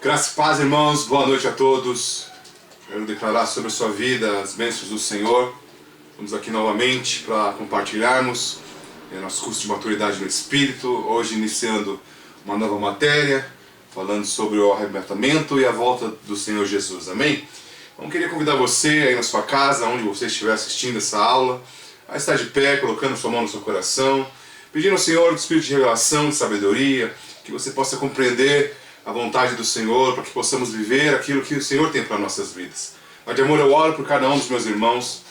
Graça e paz, irmãos, boa noite a todos. Quero declarar sobre a sua vida as bênçãos do Senhor. Estamos aqui novamente para compartilharmos nosso curso de maturidade no Espírito. Hoje iniciando uma nova matéria, falando sobre o arrebatamento e a volta do Senhor Jesus, amém? Então queria convidar você aí na sua casa, onde você estiver assistindo essa aula, a estar de pé, colocando sua mão no seu coração, pedindo ao Senhor o Espírito de revelação, de sabedoria, que você possa compreender a vontade do Senhor, para que possamos viver aquilo que o Senhor tem para nossas vidas. Pai de amor, eu oro por cada um dos meus irmãos,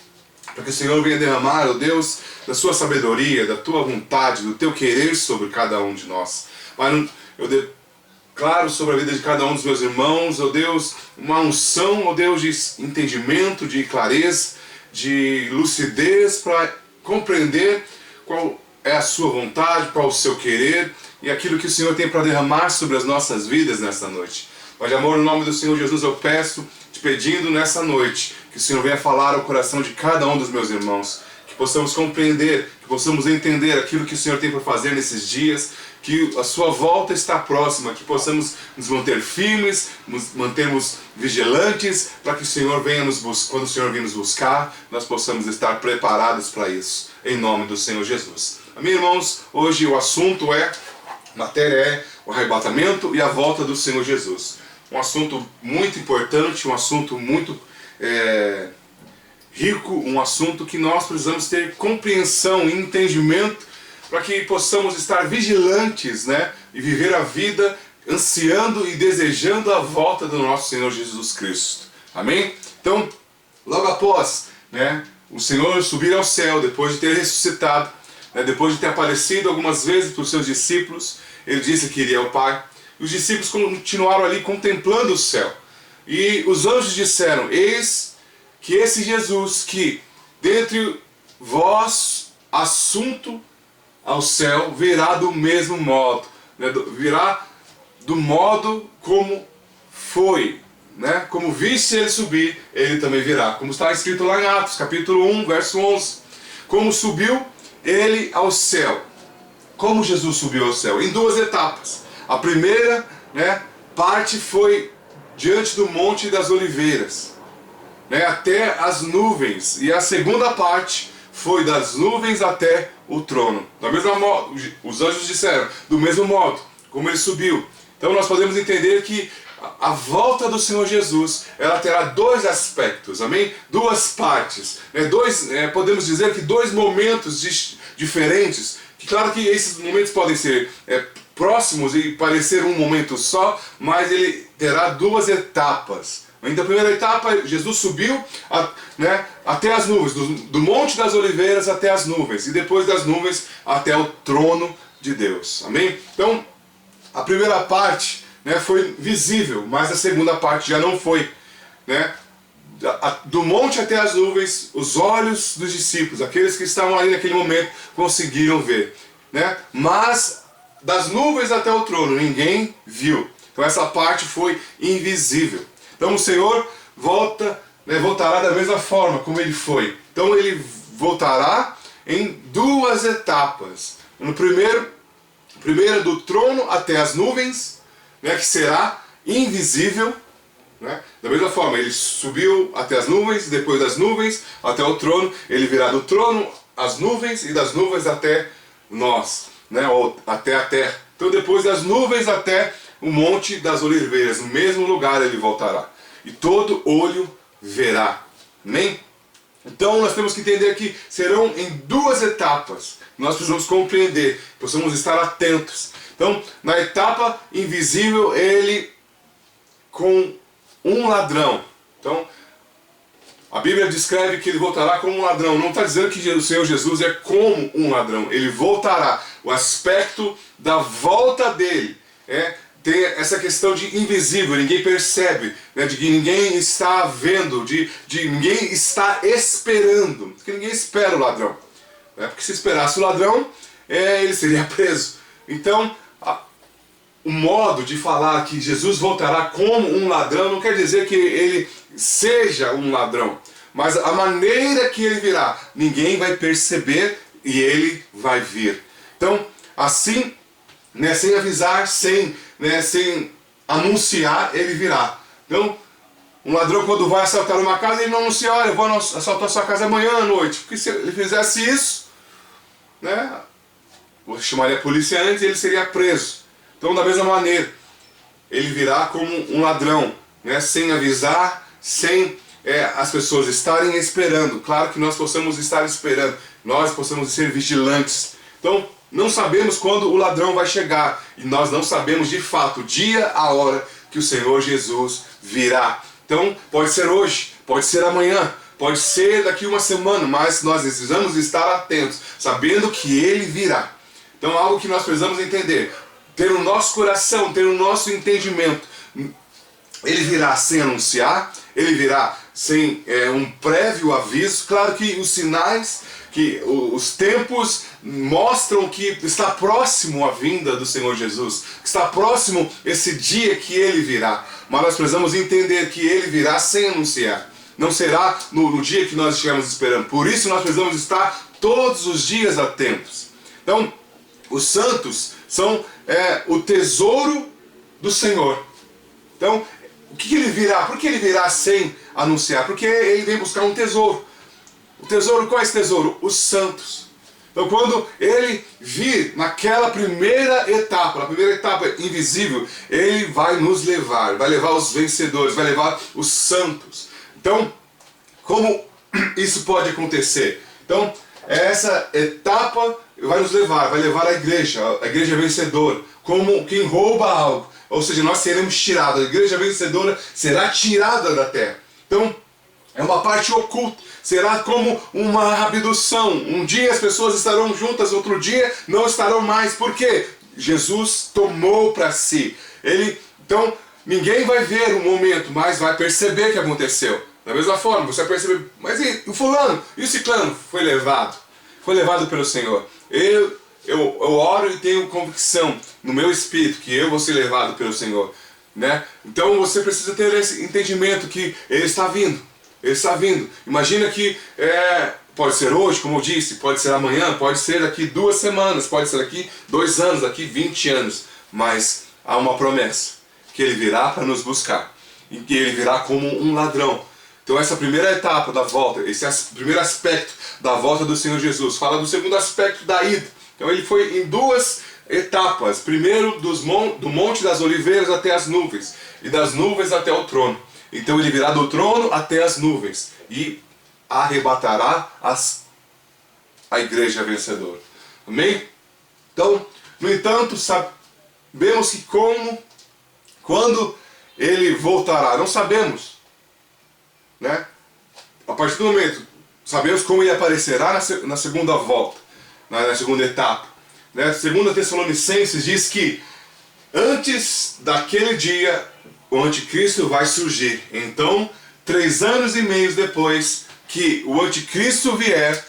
para que o Senhor venha derramar, ó Deus, da sua sabedoria, da tua vontade, do teu querer sobre cada um de nós. Pai, eu declaro sobre a vida de cada um dos meus irmãos, ó Deus, uma unção, ó Deus, de entendimento, de clareza, de lucidez, para compreender qual é a sua vontade, qual o seu querer, e aquilo que o Senhor tem para derramar sobre as nossas vidas nesta noite. Pai de amor, no nome do Senhor Jesus eu peço, te pedindo nessa noite, que o Senhor venha falar ao coração de cada um dos meus irmãos, que possamos compreender, que possamos entender aquilo que o Senhor tem para fazer nesses dias, que a sua volta está próxima, que possamos nos manter firmes, nos mantermos vigilantes, para que o Senhor venha nos buscar, quando o Senhor vir nos buscar, nós possamos estar preparados para isso, em nome do Senhor Jesus. Amém, irmãos? Hoje o assunto a matéria é o arrebatamento e a volta do Senhor Jesus. Um assunto muito importante, um assunto muito rico, um assunto que nós precisamos ter compreensão e entendimento para que possamos estar vigilantes, né, e viver a vida ansiando e desejando a volta do nosso Senhor Jesus Cristo. Amém? Então, logo após, né, o Senhor subir ao céu, depois de ter ressuscitado, depois de ter aparecido algumas vezes para os seus discípulos, ele disse que iria ao Pai. E os discípulos continuaram ali contemplando o céu. E os anjos disseram: eis que esse Jesus que dentre vós assunto ao céu virá do mesmo modo, virá do modo como foi, né? Como viste ele subir, ele também virá. Como está escrito lá em Atos, capítulo 1, verso 11. Como subiu ele ao céu. Como Jesus subiu ao céu? Em duas etapas. A primeira, né, parte foi diante do Monte das Oliveiras, né, até as nuvens. E a segunda parte foi das nuvens até o trono. Da mesma modo, os anjos disseram, do mesmo modo, como ele subiu. Então nós podemos entender que a volta do Senhor Jesus, ela terá dois aspectos, amém? Duas partes, né? Podemos dizer que dois momentos diferentes, que claro que esses momentos podem ser próximos e parecer um momento só, mas ele terá duas etapas. Então, a primeira etapa, Jesus subiu até as nuvens, do Monte das Oliveiras até as nuvens, e depois das nuvens até o trono de Deus, amém? Então, a primeira parte, né, foi visível, mas a segunda parte já não foi, né? Do monte até as nuvens, os olhos dos discípulos, aqueles que estavam ali naquele momento, conseguiram ver, né? Mas das nuvens até o trono, ninguém viu. Então essa parte foi invisível. Então o Senhor voltará da mesma forma como ele foi. Então ele voltará em duas etapas. No primeiro do trono até as nuvens, né, que será invisível, né? Da mesma forma, ele subiu até as nuvens, depois das nuvens até o trono, ele virá do trono às nuvens e das nuvens até nós, né, ou até a terra. Então depois das nuvens até o Monte das Oliveiras, no mesmo lugar ele voltará. E todo olho verá. Amém? Então nós temos que entender que serão em duas etapas. Nós precisamos compreender, precisamos estar atentos. Então, na etapa invisível, ele com um ladrão. Então, a Bíblia descreve que ele voltará como um ladrão. Não está dizendo que o Senhor Jesus é como um ladrão. Ele voltará. O aspecto da volta dele tem essa questão de invisível, ninguém percebe, né, de que ninguém está vendo, de ninguém está esperando. Porque ninguém espera o ladrão. Né? Porque se esperasse o ladrão, ele seria preso. Então, o modo de falar que Jesus voltará como um ladrão não quer dizer que ele seja um ladrão. Mas a maneira que ele virá, ninguém vai perceber e ele vai vir. Então, assim, sem avisar, sem anunciar, ele virá. Então, um ladrão quando vai assaltar uma casa, ele não anuncia, olha, eu vou assaltar a sua casa amanhã à noite. Porque se ele fizesse isso, né, você chamaria a polícia antes e ele seria preso. Então, da mesma maneira, ele virá como um ladrão, né, sem avisar, sem as pessoas estarem esperando. Claro que nós possamos estar esperando, nós possamos ser vigilantes. Então, não sabemos quando o ladrão vai chegar, e nós não sabemos de fato o dia, a hora que o Senhor Jesus virá. Então, pode ser hoje, pode ser amanhã, pode ser daqui uma semana, mas nós precisamos estar atentos, sabendo que Ele virá. Então, algo que nós precisamos entender, ter no nosso coração, ter no nosso entendimento. Ele virá sem anunciar, ele virá sem um prévio aviso. Claro que os sinais, que os tempos mostram que está próximo a vinda do Senhor Jesus, que está próximo esse dia que ele virá. Mas nós precisamos entender que ele virá sem anunciar. Não será no dia que nós estivermos esperando. Por isso nós precisamos estar todos os dias atentos. Então, os santos são o tesouro do Senhor. Então, o que ele virá? Por que ele virá sem anunciar? Porque ele vem buscar um tesouro. O tesouro, qual é esse tesouro? Os santos. Então, quando ele vir naquela primeira etapa, na primeira etapa invisível, ele vai nos levar, vai levar os vencedores, vai levar os santos. Então, como isso pode acontecer? Então, essa etapa vai nos levar, vai levar a igreja vencedora, como quem rouba algo. Ou seja, nós seremos tirados, a igreja vencedora será tirada da terra. Então, é uma parte oculta, será como uma abdução. Um dia as pessoas estarão juntas, outro dia não estarão mais. Por quê? Jesus tomou para si. Então, ninguém vai ver o momento, mas vai perceber que aconteceu. Da mesma forma, você vai perceber, mas e o fulano? E o ciclano? Foi levado pelo Senhor. Eu oro e tenho convicção no meu espírito que eu vou ser levado pelo Senhor, né? Então você precisa ter esse entendimento que Ele está vindo. Ele está vindo. Imagina que pode ser hoje, como eu disse, pode ser amanhã, pode ser daqui 2 semanas, pode ser daqui 2 anos, daqui 20 anos. Mas há uma promessa, que Ele virá para nos buscar. E que Ele virá como um ladrão. Então essa primeira etapa da volta, esse primeiro aspecto da volta do Senhor Jesus, fala do segundo aspecto da ida. Então ele foi em 2 etapas. Primeiro do Monte das Oliveiras até as nuvens, e das nuvens até o trono. Então ele virá do trono até as nuvens e arrebatará a igreja vencedora. Amém? Então, no entanto, sabemos que quando ele voltará, não sabemos, né? A partir do momento, sabemos como ele aparecerá na segunda volta, na segunda etapa, né? 2 Tessalonicenses diz que antes daquele dia o anticristo vai surgir. Então, 3 anos e meio depois que o anticristo vier,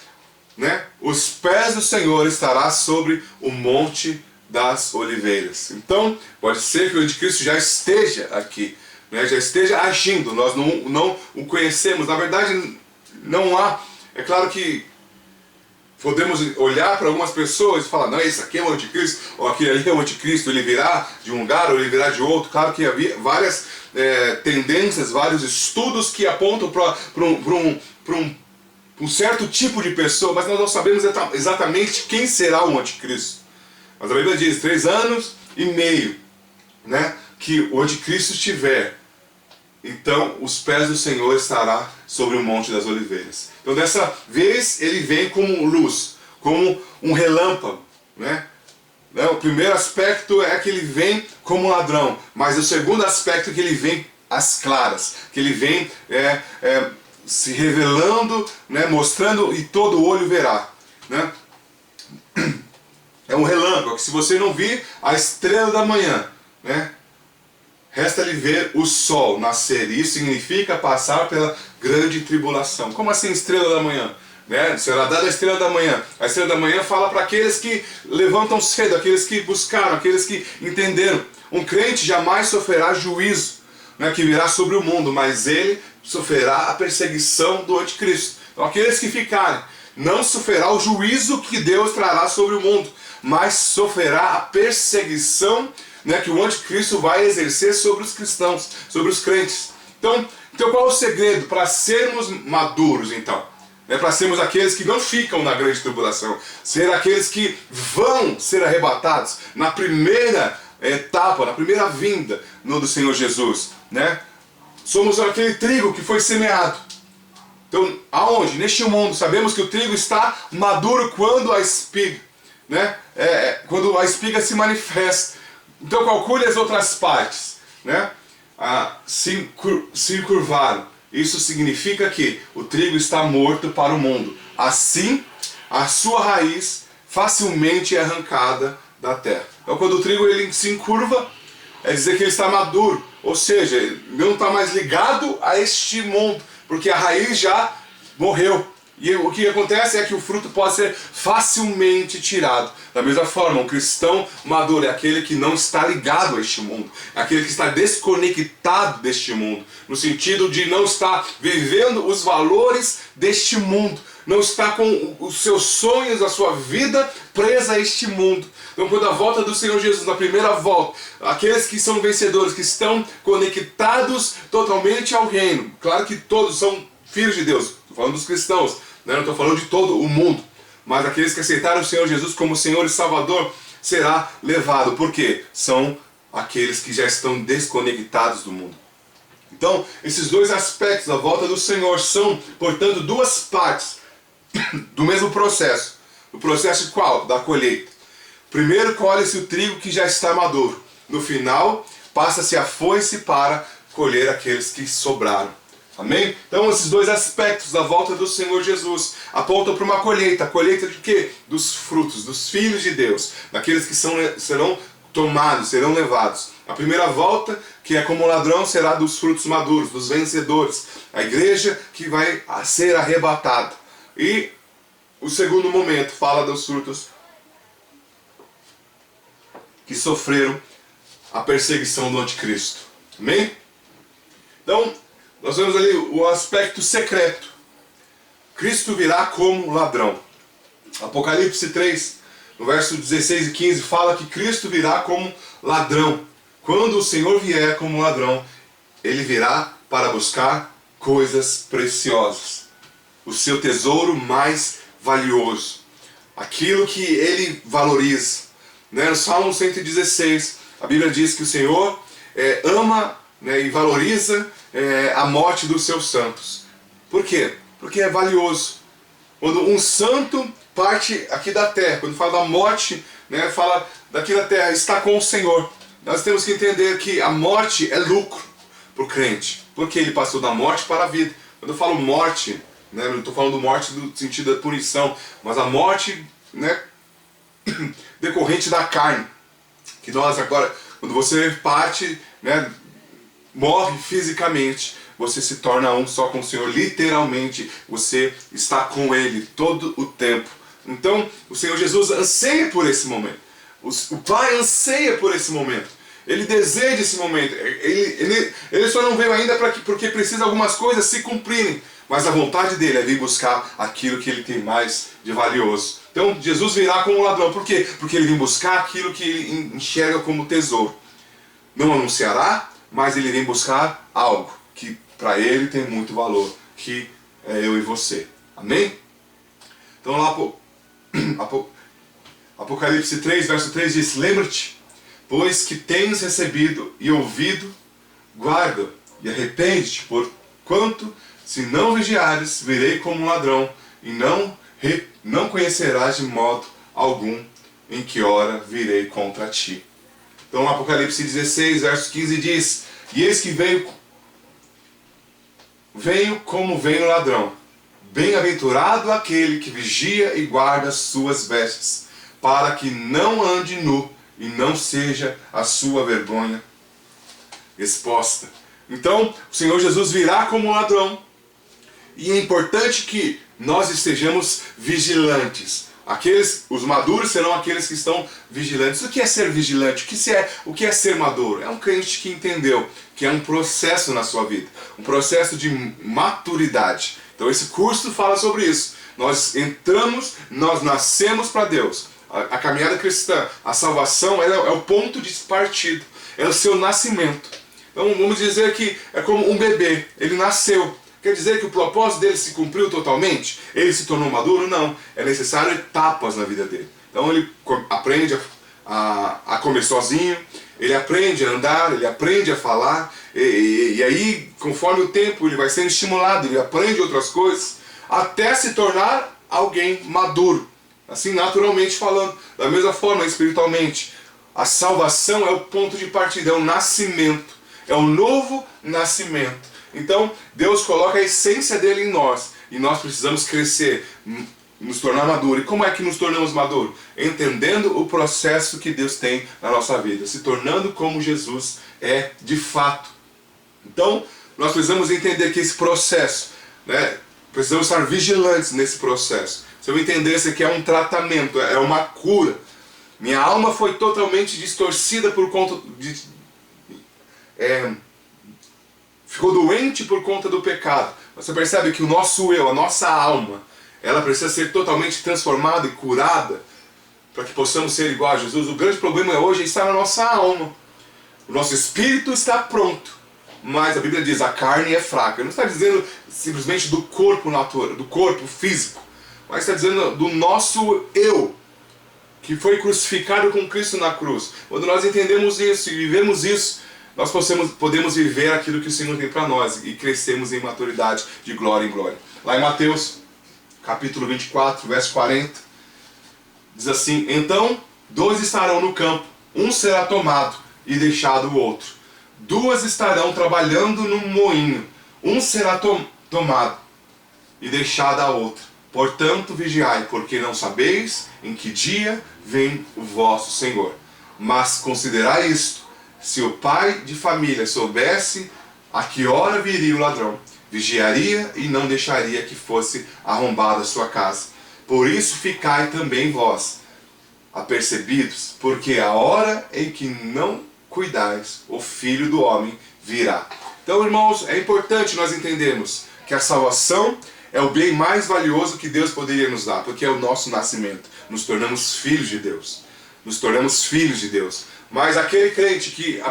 né, os pés do Senhor estará sobre o Monte das Oliveiras. Então, pode ser que o anticristo já esteja aqui, né, já esteja agindo. Nós não o conhecemos. Na verdade, não há. É claro que podemos olhar para algumas pessoas e falar, não, esse aqui é o anticristo, ou aquele ali é o anticristo, ele virá de um lugar ou ele virá de outro. Claro que havia várias tendências, vários estudos que apontam para um certo tipo de pessoa, mas nós não sabemos exatamente quem será o anticristo. Mas a Bíblia diz 3 anos e meio, né, que o anticristo estiver, então os pés do Senhor estará sobre o Monte das Oliveiras. Então dessa vez ele vem como luz, como um relâmpago, né? O primeiro aspecto é que ele vem como ladrão, mas o segundo aspecto é que ele vem às claras, que ele vem se revelando, né, mostrando, e todo olho verá, né? É um relâmpago, que se você não vir a estrela da manhã, né, resta-lhe ver o sol nascer. Isso significa passar pela grande tribulação. Como assim estrela da manhã? Né? Será dada a estrela da manhã. A estrela da manhã fala para aqueles que levantam cedo, aqueles que buscaram, aqueles que entenderam. Um crente jamais sofrerá juízo, né, que virá sobre o mundo, mas ele sofrerá a perseguição do anticristo. Então aqueles que ficarem não sofrerá o juízo que Deus trará sobre o mundo, mais sofrerá a perseguição, né, que o anticristo vai exercer sobre os cristãos, sobre os crentes. Então qual é o segredo para sermos maduros, então? Para sermos aqueles que não ficam na grande tribulação, ser aqueles que vão ser arrebatados na primeira etapa, na primeira vinda do Senhor Jesus, né? Somos aquele trigo que foi semeado. Então, aonde? Neste mundo. Sabemos que o trigo está maduro quando a espiga, né? Quando a espiga se manifesta. Então, calcule as outras partes, né? Se curvaram. Isso significa que o trigo está morto para o mundo. Assim, a sua raiz facilmente é arrancada da terra. Então, quando o trigo ele se encurva, é dizer que ele está maduro. Ou seja, ele não está mais ligado a este mundo, porque a raiz já morreu. E o que acontece é que o fruto pode ser facilmente tirado. Da mesma forma, um cristão maduro é aquele que não está ligado a este mundo, é aquele que está desconectado deste mundo, no sentido de não estar vivendo os valores deste mundo, não está com os seus sonhos, a sua vida presa a este mundo. Então, quando a volta do Senhor Jesus, na primeira volta, aqueles que são vencedores, que estão conectados totalmente ao reino, claro que todos são filhos de Deus, estou falando dos cristãos, né? Não estou falando de todo o mundo, mas aqueles que aceitaram o Senhor Jesus como Senhor e Salvador será levado, porque são aqueles que já estão desconectados do mundo. Então, esses dois aspectos da volta do Senhor são, portanto, duas partes do mesmo processo. O processo qual? Da colheita. Primeiro colhe-se o trigo que já está maduro. No final, passa-se a foice para colher aqueles que sobraram. Amém? Então esses dois aspectos da volta do Senhor Jesus apontam para uma colheita. A colheita de quê? Dos frutos, dos filhos de Deus, daqueles que serão tomados, serão levados. A primeira volta, que é como ladrão, será dos frutos maduros, dos vencedores. A igreja que vai ser arrebatada. E o segundo momento fala dos frutos que sofreram a perseguição do anticristo. Amém? Então, nós vemos ali o aspecto secreto. Cristo virá como ladrão. Apocalipse 3, no verso 16 e 15, fala que Cristo virá como ladrão. Quando o Senhor vier como ladrão, Ele virá para buscar coisas preciosas. O seu tesouro mais valioso. Aquilo que Ele valoriza. No Salmo 116, a Bíblia diz que o Senhor ama, e valoriza a morte dos seus santos. Por quê? Porque é valioso. Quando um santo parte aqui da terra, quando fala da morte, fala daqui da terra, está com o Senhor. Nós temos que entender que a morte é lucro para o crente, porque ele passou da morte para a vida. Quando eu falo morte, não estou falando morte no sentido da punição, mas a morte decorrente da carne. Que nós agora, quando você parte, morre fisicamente, você se torna um só com o Senhor, literalmente, você está com Ele todo o tempo. Então, o Senhor Jesus anseia por esse momento, o Pai anseia por esse momento, Ele deseja esse momento, ele só não veio ainda porque precisa algumas coisas se cumprirem, mas a vontade dele é vir buscar aquilo que ele tem mais de valioso. Então, Jesus virá como ladrão, por quê? Porque ele vem buscar aquilo que ele enxerga como tesouro. Não anunciará, mas ele vem buscar algo que para ele tem muito valor, que é eu e você. Amém? Então lá, Apocalipse 3, verso 3 diz: lembra-te, pois que tens recebido e ouvido, guarda e arrepende-te, porquanto, se não vigiares, virei como um ladrão, e não conhecerás de modo algum em que hora virei contra ti. Então, Apocalipse 16, verso 15 diz: e eis que venho como vem o ladrão. Bem-aventurado aquele que vigia e guarda as suas vestes, para que não ande nu e não seja a sua vergonha exposta. Então, o Senhor Jesus virá como um ladrão. E é importante que nós estejamos vigilantes. Os maduros serão aqueles que estão vigilantes. O que é ser vigilante? O que é ser maduro? É um crente que entendeu que é um processo na sua vida, um processo de maturidade. Então esse curso fala sobre isso. Nós entramos, nós nascemos para Deus. A caminhada cristã, a salvação, ela é o ponto de partida, é o seu nascimento. Então vamos dizer que é como um bebê, ele nasceu. Quer dizer que o propósito dele se cumpriu totalmente? Ele se tornou maduro? Não. É necessário etapas na vida dele. Então ele aprende a comer sozinho, ele aprende a andar, ele aprende a falar, e aí, conforme o tempo, ele vai sendo estimulado, ele aprende outras coisas, até se tornar alguém maduro. Assim, naturalmente falando. Da mesma forma, espiritualmente. A salvação é o ponto de partida, é o nascimento. É o novo nascimento. Então, Deus coloca a essência dele em nós. E nós precisamos crescer, nos tornar maduros. E como é que nos tornamos maduros? Entendendo o processo que Deus tem na nossa vida. Se tornando como Jesus é de fato. Então, nós precisamos entender que esse processo, né, precisamos estar vigilantes nesse processo. Se eu entendesse que é um tratamento, é uma cura. Minha alma foi totalmente distorcida por conta de... ficou doente por conta do pecado. Você percebe que o nosso eu, a nossa alma, ela precisa ser totalmente transformada e curada para que possamos ser igual a Jesus. O grande problema hoje está na nossa alma. O nosso espírito está pronto, mas a Bíblia diz, a carne é fraca. Não está dizendo simplesmente do corpo natural, do corpo físico, mas está dizendo do nosso eu, que foi crucificado com Cristo na cruz. Quando nós entendemos isso e vivemos isso, nós podemos viver aquilo que o Senhor tem para nós e crescemos em maturidade de glória em glória. Lá em Mateus, capítulo 24, verso 40, diz assim, então 2 estarão no campo, um será tomado e deixado o outro. 2 estarão trabalhando no moinho, um será tomado e deixado a outra. Portanto, vigiai, porque não sabeis em que dia vem o vosso Senhor. Mas considerai isto, se o pai de família soubesse a que hora viria o ladrão, vigiaria e não deixaria que fosse arrombada a sua casa. Por isso ficai também vós, apercebidos, porque a hora em que não cuidais, o Filho do Homem virá. Então, irmãos, é importante nós entendermos que a salvação é o bem mais valioso que Deus poderia nos dar, porque é o nosso nascimento. Nos tornamos filhos de Deus. Nos tornamos filhos de Deus. Mas aquele crente que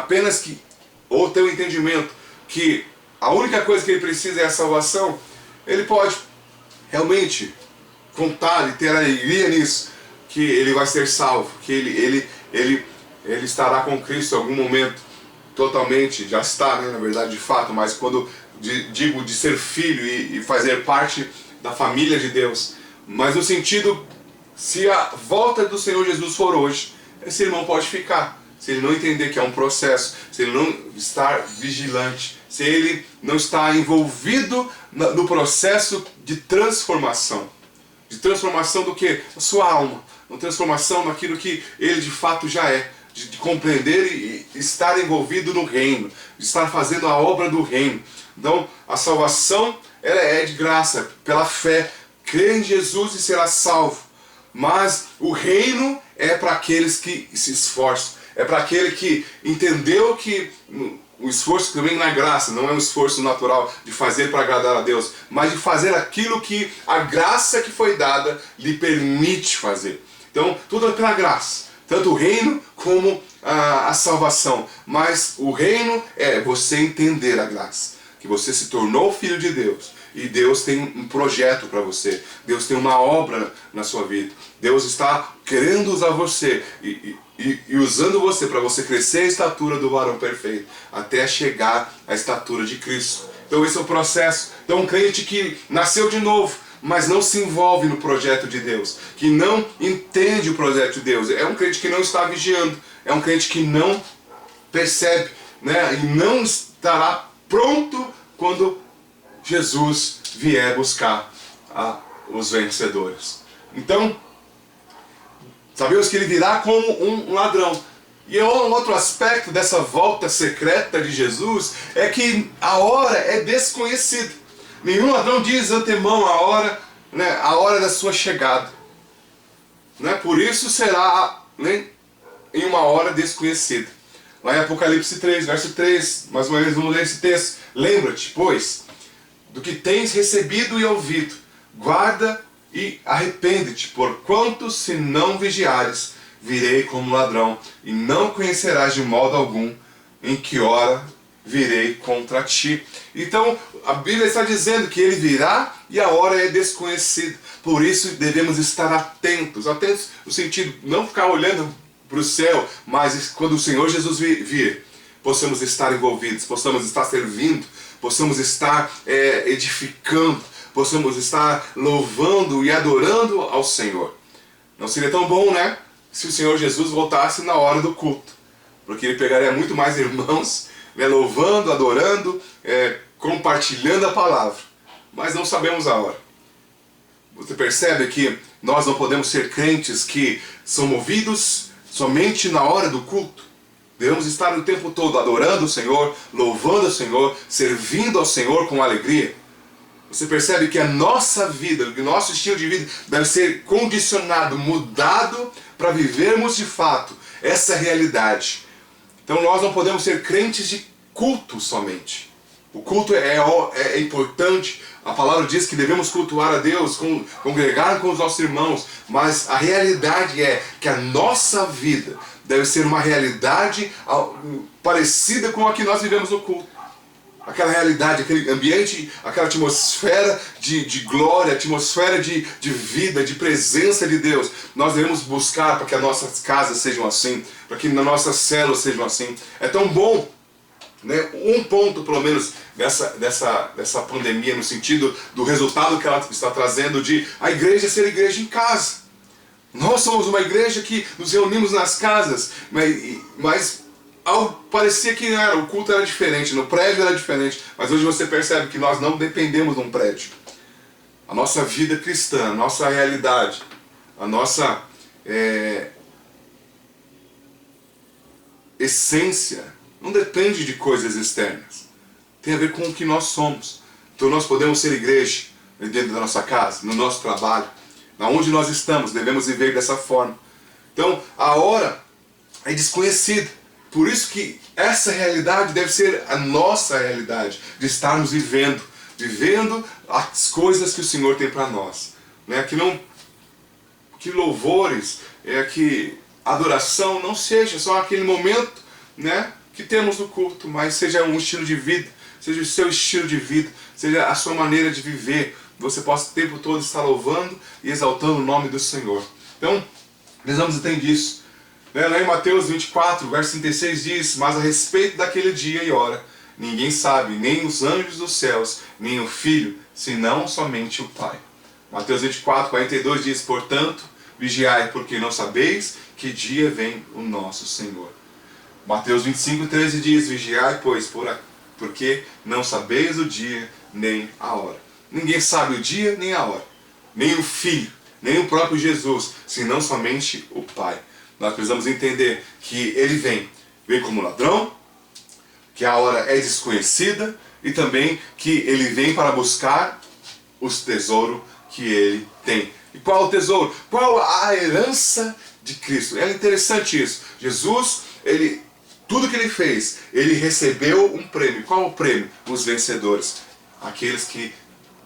ou tem o entendimento que a única coisa que ele precisa é a salvação, ele pode realmente contar e ter alegria nisso, que ele vai ser salvo, que ele estará com Cristo em algum momento, totalmente, já está, né, na verdade, de fato, mas quando digo de ser filho e fazer parte da família de Deus, mas no sentido, se a volta do Senhor Jesus for hoje, esse irmão pode ficar, se ele não entender que é um processo, se ele não estar vigilante, se ele não está envolvido no processo de transformação do que? A sua alma, uma transformação naquilo que ele de fato já é, de compreender e estar envolvido no reino, de estar fazendo a obra do reino. Então, a salvação ela é de graça, pela fé. Crê em Jesus e será salvo. Mas o reino é para aqueles que se esforçam. É para aquele que entendeu que o esforço também não é graça, não é um esforço natural de fazer para agradar a Deus, mas de fazer aquilo que a graça que foi dada lhe permite fazer. Então, tudo é pela graça. Tanto o reino como a salvação. Mas o reino é você entender a graça. Que você se tornou filho de Deus. E Deus tem um projeto para você. Deus tem uma obra na sua vida. Deus está querendo usar você e usando você para você crescer a estatura do varão perfeito. Até chegar à estatura de Cristo. Então esse é o processo. Então um crente que nasceu de novo, mas não se envolve no projeto de Deus, que não entende o projeto de Deus, é um crente que não está vigiando, é um crente que não percebe, né, e não estará pronto quando Jesus vier buscar os vencedores. Então, sabemos que ele virá como um ladrão. E um outro aspecto dessa volta secreta de Jesus é que a hora é desconhecida. Nenhum ladrão diz antemão a hora da sua chegada. Né? Por isso será, né, em uma hora desconhecida. Lá em Apocalipse 3, verso 3, mais uma vez vamos ler esse texto. Lembra-te, pois, do que tens recebido e ouvido, guarda e arrepende-te, porquanto se não vigiares, virei como ladrão, e não conhecerás de modo algum em que hora virei contra ti. Então a Bíblia está dizendo que ele virá e a hora é desconhecida. Por isso devemos estar atentos, atentos no sentido, não ficar olhando para o céu, mas quando o Senhor Jesus vir, possamos estar envolvidos, possamos estar servindo, possamos estar edificando, possamos estar louvando e adorando ao Senhor. Não seria tão bom, né, se o Senhor Jesus voltasse na hora do culto, porque ele pegaria muito mais irmãos, né, louvando, adorando, compartilhando a palavra, mas não sabemos a hora. Você percebe que nós não podemos ser crentes que são movidos somente na hora do culto. Devemos estar o tempo todo adorando o Senhor, louvando o Senhor, servindo ao Senhor com alegria. Você percebe que a nossa vida, o nosso estilo de vida deve ser condicionado, mudado para vivermos de fato essa realidade. Então nós não podemos ser crentes de culto somente. O culto é importante, a palavra diz que devemos cultuar a Deus, congregar com os nossos irmãos, mas a realidade é que a nossa vida deve ser uma realidade parecida com a que nós vivemos no culto. Aquela realidade, aquele ambiente, aquela atmosfera de glória, atmosfera de vida, de presença de Deus. Nós devemos buscar para que as nossas casas sejam assim, para que nas nossas células sejam assim. É tão bom, né? Um ponto pelo menos dessa pandemia, no sentido do resultado que ela está trazendo de a igreja ser igreja em casa. Nós somos uma igreja que nos reunimos nas casas, mas parecia que o culto era diferente, no prédio era diferente, mas hoje você percebe que nós não dependemos de um prédio. A nossa vida cristã, a nossa realidade, a nossa essência não depende de coisas externas. Tem a ver com o que nós somos. Então nós podemos ser igreja dentro da nossa casa, no nosso trabalho, onde nós estamos, devemos viver dessa forma. Então a hora é desconhecida. Por isso que essa realidade deve ser a nossa realidade, de estarmos vivendo as coisas que o Senhor tem para nós. Né? Que louvores, que adoração não seja só aquele momento, né, que temos no culto, mas seja um estilo de vida, seja o seu estilo de vida, seja a sua maneira de viver. Você possa o tempo todo estar louvando e exaltando o nome do Senhor. Então, precisamos entender isso. Lá em Mateus 24, verso 36 diz: mas a respeito daquele dia e hora, ninguém sabe, nem os anjos dos céus, nem o Filho, senão somente o Pai. Mateus 24, 42 diz: portanto, vigiai, porque não sabeis que dia vem o nosso Senhor. Mateus 25, 13 diz: vigiai, pois, porque não sabeis o dia nem a hora. Ninguém sabe o dia nem a hora, nem o Filho, nem o próprio Jesus, senão somente o Pai. Nós precisamos entender que ele vem como ladrão, que a hora é desconhecida e também que ele vem para buscar os tesouros que ele tem. E qual o tesouro? Qual a herança de Cristo? É interessante isso. Jesus, tudo que ele fez, ele recebeu um prêmio. Qual o prêmio? Os vencedores, aqueles que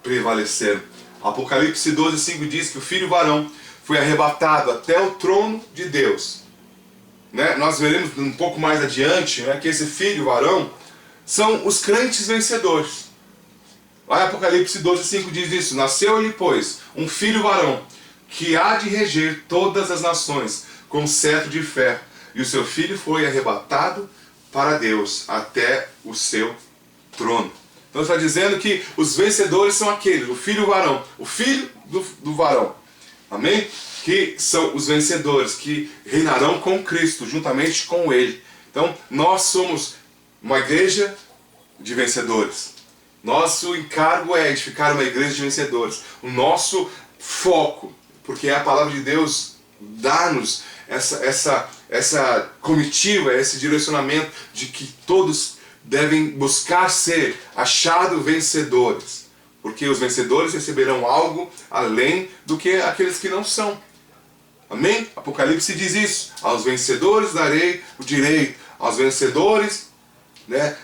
prevaleceram. Apocalipse 12, 5 diz que o filho varão foi arrebatado até o trono de Deus. Né? Nós veremos um pouco mais adiante, né, que esse filho varão são os crentes vencedores. Lá em Apocalipse 12, 5 diz isso: nasceu-lhe, pois, um filho varão, que há de reger todas as nações com cetro de ferro, e o seu filho foi arrebatado para Deus até o seu trono. Então está dizendo que os vencedores são aqueles, o filho varão, o filho do varão. Amém? Que são os vencedores, que reinarão com Cristo, juntamente com Ele. Então, nós somos uma igreja de vencedores. Nosso encargo é edificar uma igreja de vencedores. O nosso foco, porque a palavra de Deus dá-nos essa comitiva, esse direcionamento de que todos devem buscar ser achados vencedores. Porque os vencedores receberão algo além do que aqueles que não são. Amém? Apocalipse diz isso: aos vencedores darei o direito, aos vencedores, né,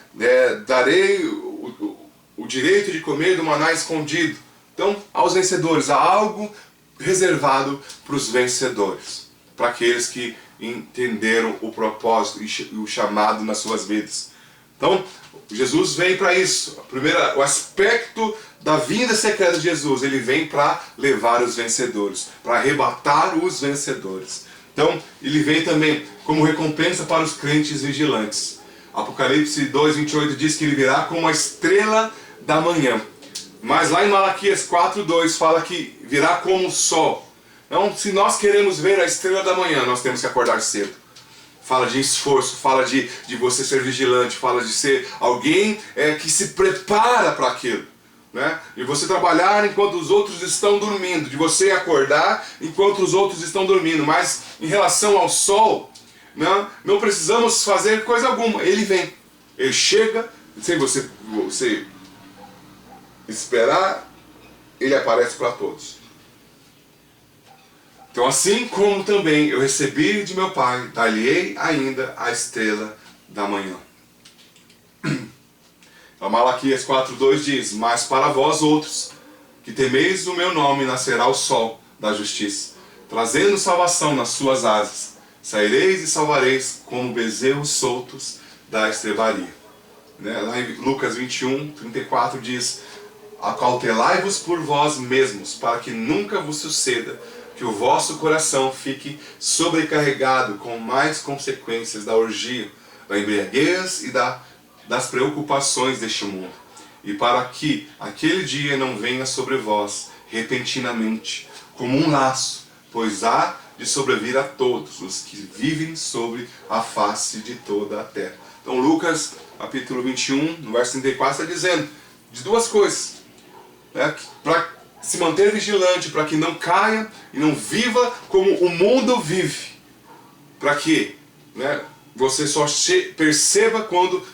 darei o direito de comer do maná escondido. Então, aos vencedores há algo reservado para os vencedores, para aqueles que entenderam o propósito e o chamado nas suas vidas. Então, Jesus veio para isso. O aspecto da vinda secreta de Jesus, ele vem para levar os vencedores, para arrebatar os vencedores. Então, ele vem também como recompensa para os crentes vigilantes. Apocalipse 2:28 diz que ele virá como a estrela da manhã. Mas lá em Malaquias 4:2 fala que virá como o sol. Então, se nós queremos ver a estrela da manhã, nós temos que acordar cedo. Fala de esforço, fala de você ser vigilante, fala de ser alguém que se prepara para aquilo. Né? De você trabalhar enquanto os outros estão dormindo, de você acordar enquanto os outros estão dormindo. Mas em relação ao sol, não precisamos fazer coisa alguma. Ele vem, ele chega, sem você esperar, ele aparece para todos. Então, assim como também eu recebi de meu Pai, dar-lhe-ei ainda a estrela da manhã. A Malaquias 4:2 diz: mas para vós outros, que temeis o meu nome, nascerá o sol da justiça, trazendo salvação nas suas asas. Saireis e salvareis como bezerros soltos da estrebaria. Lá em Lucas 21:34 diz: acautelai-vos por vós mesmos, para que nunca vos suceda que o vosso coração fique sobrecarregado com mais consequências da orgia, da embriaguez e das preocupações deste mundo, e para que aquele dia não venha sobre vós repentinamente, como um laço, pois há de sobrevir a todos os que vivem sobre a face de toda a terra. Então Lucas, capítulo 21, no verso 34, está dizendo de duas coisas, para se manter vigilante, para que não caia e não viva como o mundo vive. Para que você só perceba quando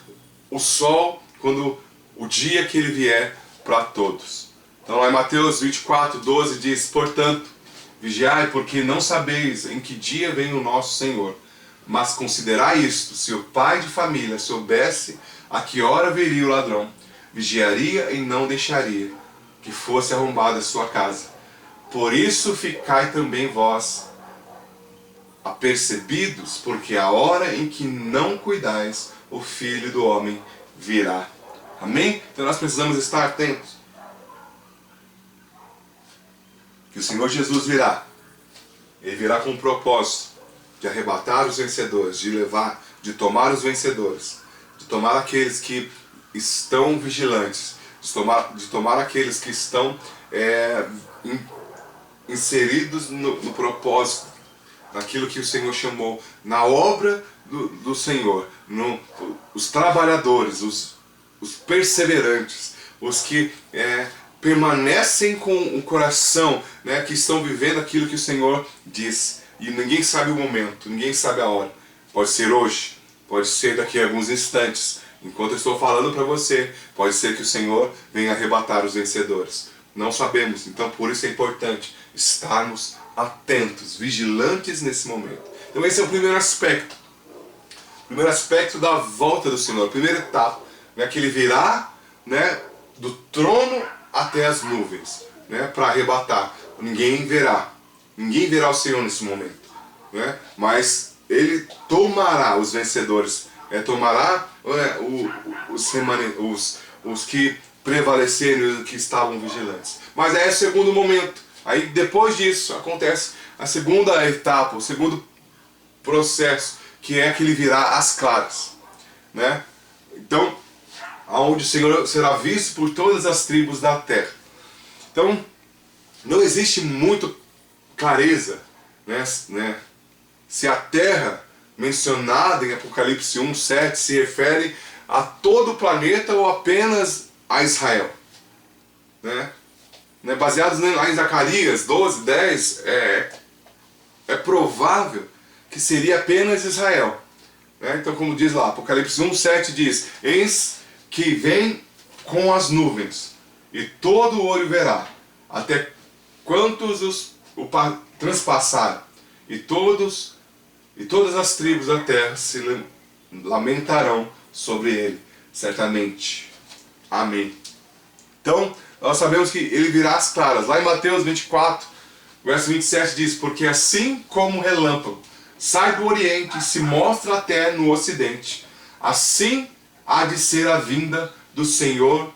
o sol, quando o dia que ele vier para todos. Então lá em Mateus 24:12 diz: portanto, vigiai, porque não sabeis em que dia vem o nosso Senhor. Mas considerai isto: se o pai de família soubesse a que hora viria o ladrão, vigiaria e não deixaria que fosse arrombada a sua casa. Por isso ficai também vós apercebidos, porque a hora em que não cuidais, o Filho do Homem virá. Amém? Então nós precisamos estar atentos. Que o Senhor Jesus virá. Ele virá com um propósito de arrebatar os vencedores, de tomar os vencedores, de tomar aqueles que estão vigilantes, de tomar aqueles que estão inseridos no propósito, naquilo que o Senhor chamou, na obra do Senhor, os trabalhadores, os perseverantes, os que permanecem com o coração, que estão vivendo aquilo que o Senhor diz. E ninguém sabe o momento, ninguém sabe a hora. Pode ser hoje, pode ser daqui a alguns instantes. Enquanto eu estou falando para você, pode ser que o Senhor venha arrebatar os vencedores. Não sabemos, então por isso é importante estarmos atentos, vigilantes nesse momento. Então esse é o primeiro aspecto. O primeiro aspecto da volta do Senhor, a primeira etapa, que ele virá do trono até as nuvens, para arrebatar. Ninguém verá o Senhor nesse momento, mas ele tomará os vencedores, tomará os que prevaleceram, os que estavam vigilantes. Mas é o segundo momento. Aí depois disso acontece a segunda etapa, o segundo processo, que é que ele virá às claras, Então, aonde o Senhor será visto por todas as tribos da terra. Então, não existe muito clareza, se a terra mencionada em Apocalipse 1:7 se refere a todo o planeta ou apenas a Israel, Baseados lá em Zacarias 12:10, é provável que seria apenas Israel, Então, como diz lá, Apocalipse 1:7 diz: eis que vem com as nuvens, e todo o olho verá, até quantos o transpassaram, e todas as tribos da terra se lamentarão sobre ele, certamente. Amém. Então, nós sabemos que ele virá às claras. Lá em Mateus 24, Verso 27 diz: porque assim como um relâmpago sai do oriente e se mostra até no ocidente, assim há de ser a vinda do Senhor,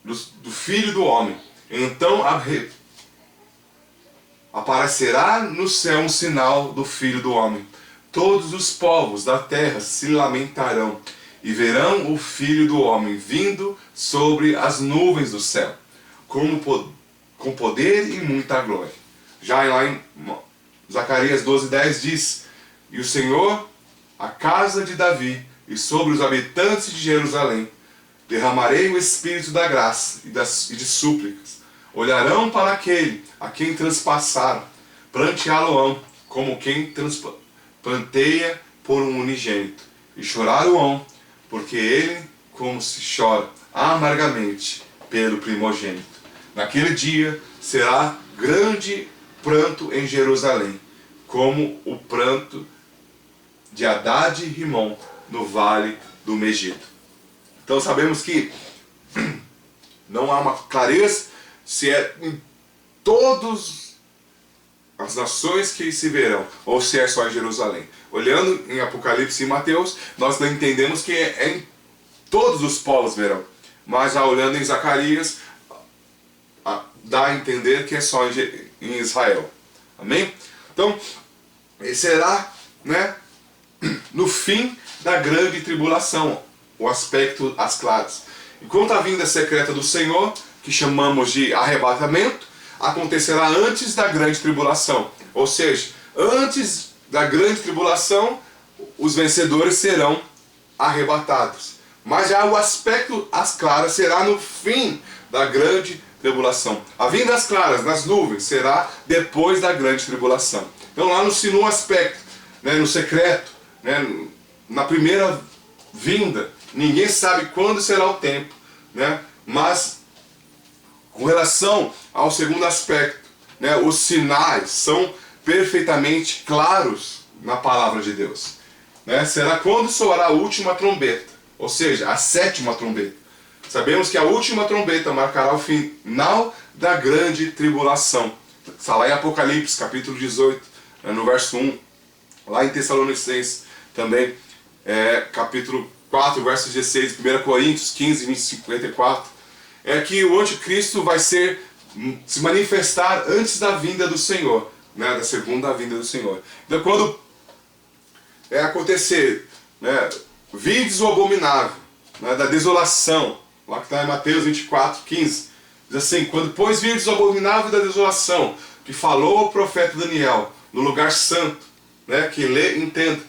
do Filho do Homem. Então aparecerá no céu um sinal do Filho do Homem. Todos os povos da terra se lamentarão e verão o Filho do Homem vindo sobre as nuvens do céu, com poder e muita glória. Já lá em Zacarias 12:10 diz: e o Senhor, a casa de Davi, e sobre os habitantes de Jerusalém, derramarei o espírito da graça e de súplicas. Olharão para aquele a quem transpassaram, pranteá-lo-ão como quem planteia por um unigênito, e chorar-o-ão, porque ele, como se chora amargamente pelo primogênito. Naquele dia será grande pranto em Jerusalém, como o pranto de Haddad e Rimom no vale do Megido. Então sabemos que não há uma clareza se é em todas as nações que se verão, ou se é só em Jerusalém. Olhando em Apocalipse e Mateus, nós entendemos que é em todos os povos verão. Mas já olhando em Zacarias, dá a entender que é só em Israel. Amém? Então, será, no fim da grande tribulação, o aspecto às claras. Enquanto a vinda secreta do Senhor, que chamamos de arrebatamento, acontecerá antes da grande tribulação. Ou seja, antes da grande tribulação, os vencedores serão arrebatados. Mas já o aspecto às claras será no fim da grande tribulação. A vinda às claras, nas nuvens, será depois da grande tribulação. Então lá no aspecto, no secreto, na primeira vinda, ninguém sabe quando será o tempo, mas com relação ao segundo aspecto, os sinais são perfeitamente claros na palavra de Deus. Será quando soará a última trombeta, ou seja, a sétima trombeta. Sabemos que a última trombeta marcará o final da grande tribulação. Está lá em Apocalipse, capítulo 18, no verso 1. Lá em Tessalonicenses também, capítulo 4, verso 16, 1 Coríntios 15, 25, 54. É que o anticristo vai se manifestar antes da vinda do Senhor, da segunda vinda do Senhor. Então quando acontecer, vides o abominável, da desolação, lá que está em Mateus 24, 15, diz assim: quando pois virdes o abominável da desolação, que falou o profeta Daniel, no lugar santo, que lê, entenda.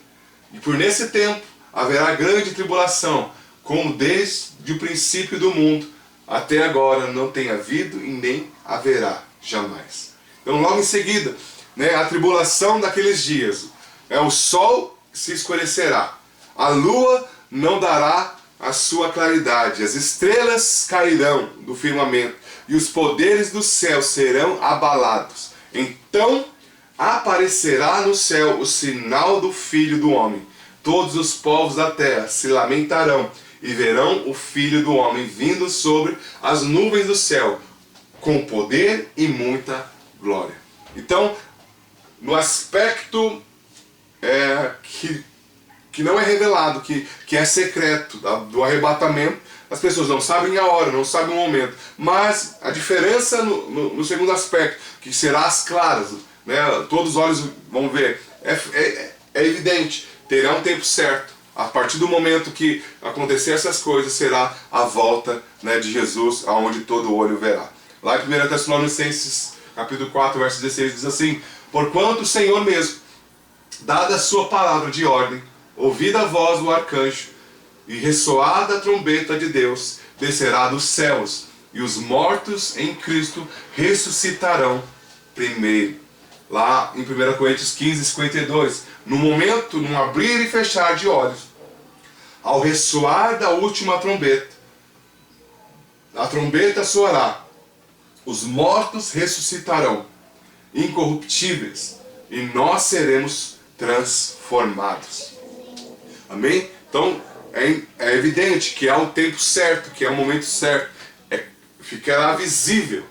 E por nesse tempo haverá grande tribulação, como desde o princípio do mundo até agora não tem havido e nem haverá jamais. Então logo em seguida, a tribulação daqueles dias, o sol se escurecerá, a lua não dará a sua claridade, as estrelas cairão do firmamento e os poderes do céu serão abalados. Então aparecerá no céu o sinal do Filho do Homem. Todos os povos da terra se lamentarão e verão o Filho do Homem vindo sobre as nuvens do céu, com poder e muita glória. Então, no aspecto que não é revelado, que é secreto, do arrebatamento, as pessoas não sabem a hora, não sabem o momento. Mas a diferença no segundo aspecto, que será às claras, todos os olhos vão ver, é evidente, terá um tempo certo. A partir do momento que acontecer essas coisas, será a volta de Jesus, aonde todo olho verá. Lá em 1 Tessalonicenses, capítulo 4, verso 16, diz assim: porquanto o Senhor mesmo, dada a sua palavra de ordem, ouvida a voz do arcanjo, e ressoada a trombeta de Deus, descerá dos céus, e os mortos em Cristo ressuscitarão primeiro. Lá em 1 Coríntios 15, 52, no momento, num abrir e fechar de olhos, ao ressoar da última trombeta, a trombeta soará, os mortos ressuscitarão, incorruptíveis, e nós seremos transformados. Amém? Então, é evidente que há o tempo certo, que é o momento certo. Ficará visível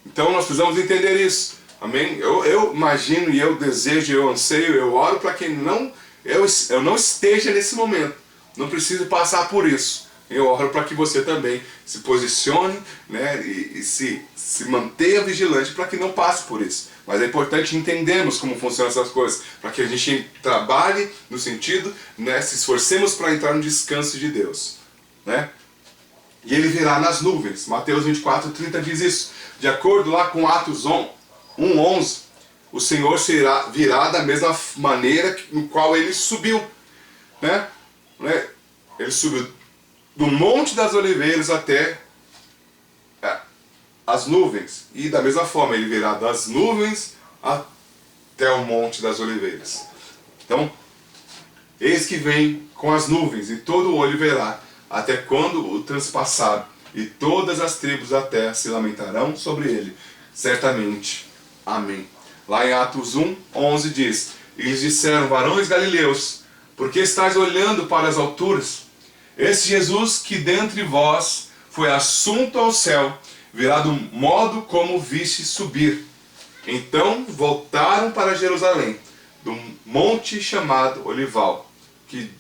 Então nós precisamos entender isso. Amém? Eu imagino e eu desejo, eu anseio, eu oro para que eu não esteja nesse momento. Não precise passar por isso. Eu oro para que você também se posicione, né, e se mantenha vigilante para que não passe por isso. Mas é importante entendermos como funcionam essas coisas, para que a gente trabalhe no sentido, né, se esforcemos para entrar no descanso de Deus. Né? E ele virá nas nuvens. Mateus 24:30 diz isso. De acordo lá com Atos 1:11, o Senhor virá da mesma maneira no qual ele subiu. Né? Ele subiu do Monte das Oliveiras até as nuvens. E da mesma forma, ele virá das nuvens até o Monte das Oliveiras. Então, eis que vem com as nuvens, e todo olho verá, até quando o transpassar, e todas as tribos da terra se lamentarão sobre ele. Certamente. Amém. Lá em Atos 1:11 diz: E lhes disseram, varões galileus, por que estáis olhando para as alturas? Esse Jesus que dentre vós foi assunto ao céu, virá do modo como viste subir. Então voltaram para Jerusalém, do monte chamado Olival, que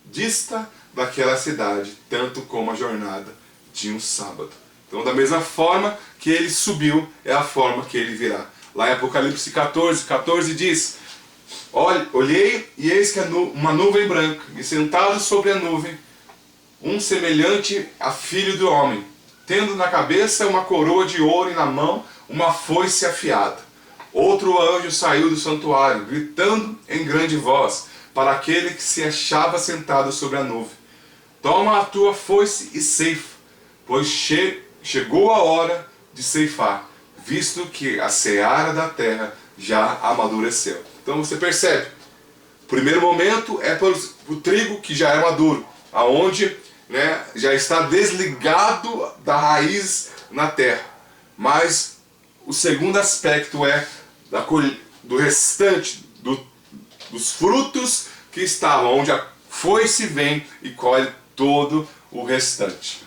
dista daquela cidade, tanto como a jornada de um sábado. Então, da mesma forma que ele subiu, é a forma que ele virá. Lá em Apocalipse 14:14 diz: Olhei, e eis que uma nuvem branca, e sentado sobre a nuvem, um semelhante a filho do homem, tendo na cabeça uma coroa de ouro e na mão uma foice afiada. Outro anjo saiu do santuário, gritando em grande voz para aquele que se achava sentado sobre a nuvem: Toma a tua foice e ceifa, pois chegou a hora de ceifar, visto que a seara da terra já amadureceu. Então você percebe, o primeiro momento é para o trigo que já é maduro, aonde, né, já está desligado da raiz na terra. Mas o segundo aspecto é do restante, dos frutos que estavam, onde a foice vem e colhe todo o restante.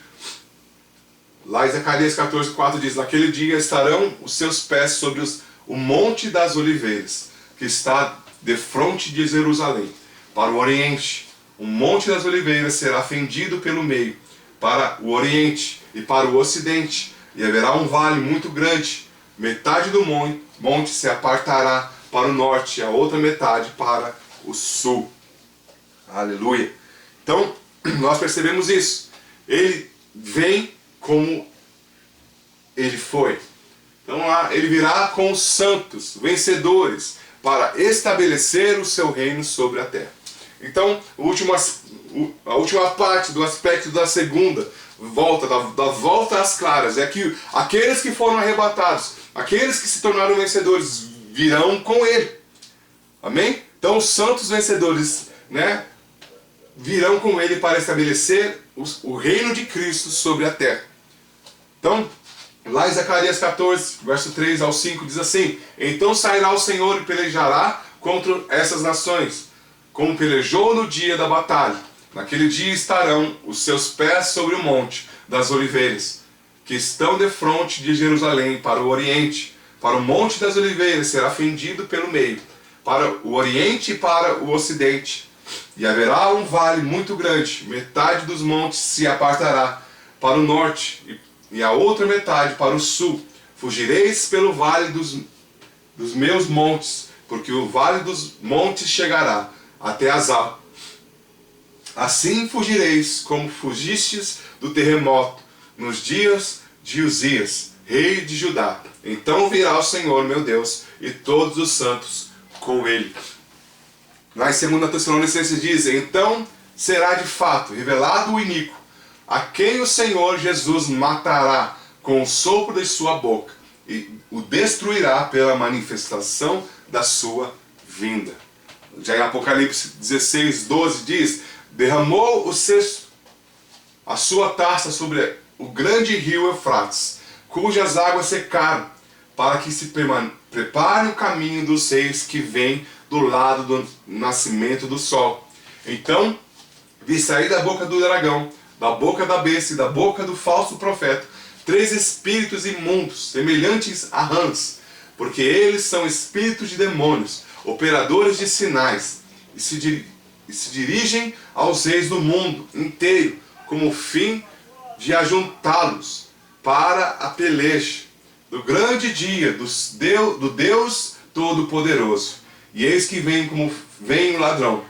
Lá em Zacarias 14:4 diz: Naquele dia estarão os seus pés sobre o monte das oliveiras, que está defronte de Jerusalém, para o oriente. O monte das oliveiras será fendido pelo meio, para o oriente e para o ocidente, e haverá um vale muito grande. Metade do monte se apartará para o norte, e a outra metade para o sul. Aleluia! Então, nós percebemos isso. Ele vem como ele foi. Então lá, ele virá com os santos, vencedores, para estabelecer o seu reino sobre a terra. Então, a última parte do aspecto da segunda volta, da volta às claras, é que aqueles que foram arrebatados, aqueles que se tornaram vencedores, virão com ele. Amém? Então, os santos vencedores, né, virão com ele para estabelecer o reino de Cristo sobre a terra. Então, lá em Zacarias 14, verso 3 ao 5, diz assim: Então sairá o Senhor e pelejará contra essas nações, como pelejou no dia da batalha. Naquele dia estarão os seus pés sobre o monte das oliveiras, que estão defronte de Jerusalém para o oriente. Para o monte das oliveiras será fendido pelo meio, para o oriente e para o ocidente. E haverá um vale muito grande, metade dos montes se apartará para o norte, e a outra metade para o sul. Fugireis pelo vale dos meus montes, porque o vale dos montes chegará até Azal. Assim fugireis, como fugistes do terremoto, nos dias de Uzias, rei de Judá. Então virá o Senhor, meu Deus, e todos os santos com ele. Lá em 2 Tessalonicenses diz: Então será de fato revelado o iníquo, a quem o Senhor Jesus matará com o sopro de sua boca, e o destruirá pela manifestação da sua vinda. Já em Apocalipse 16:12 diz: Derramou a sua taça sobre o grande rio Eufrates, cujas águas secaram, para que se prepare o caminho dos reis que vêm do lado do nascimento do sol. Então vi sair da boca do dragão, da boca da besta e da boca do falso profeta 3 espíritos imundos, semelhantes a rãs, porque eles são espíritos de demônios, operadores de sinais, e se dirigem aos reis do mundo inteiro, como o fim de ajuntá-los para a peleja do grande dia do Deus Todo-Poderoso. E eis que vem o ladrão.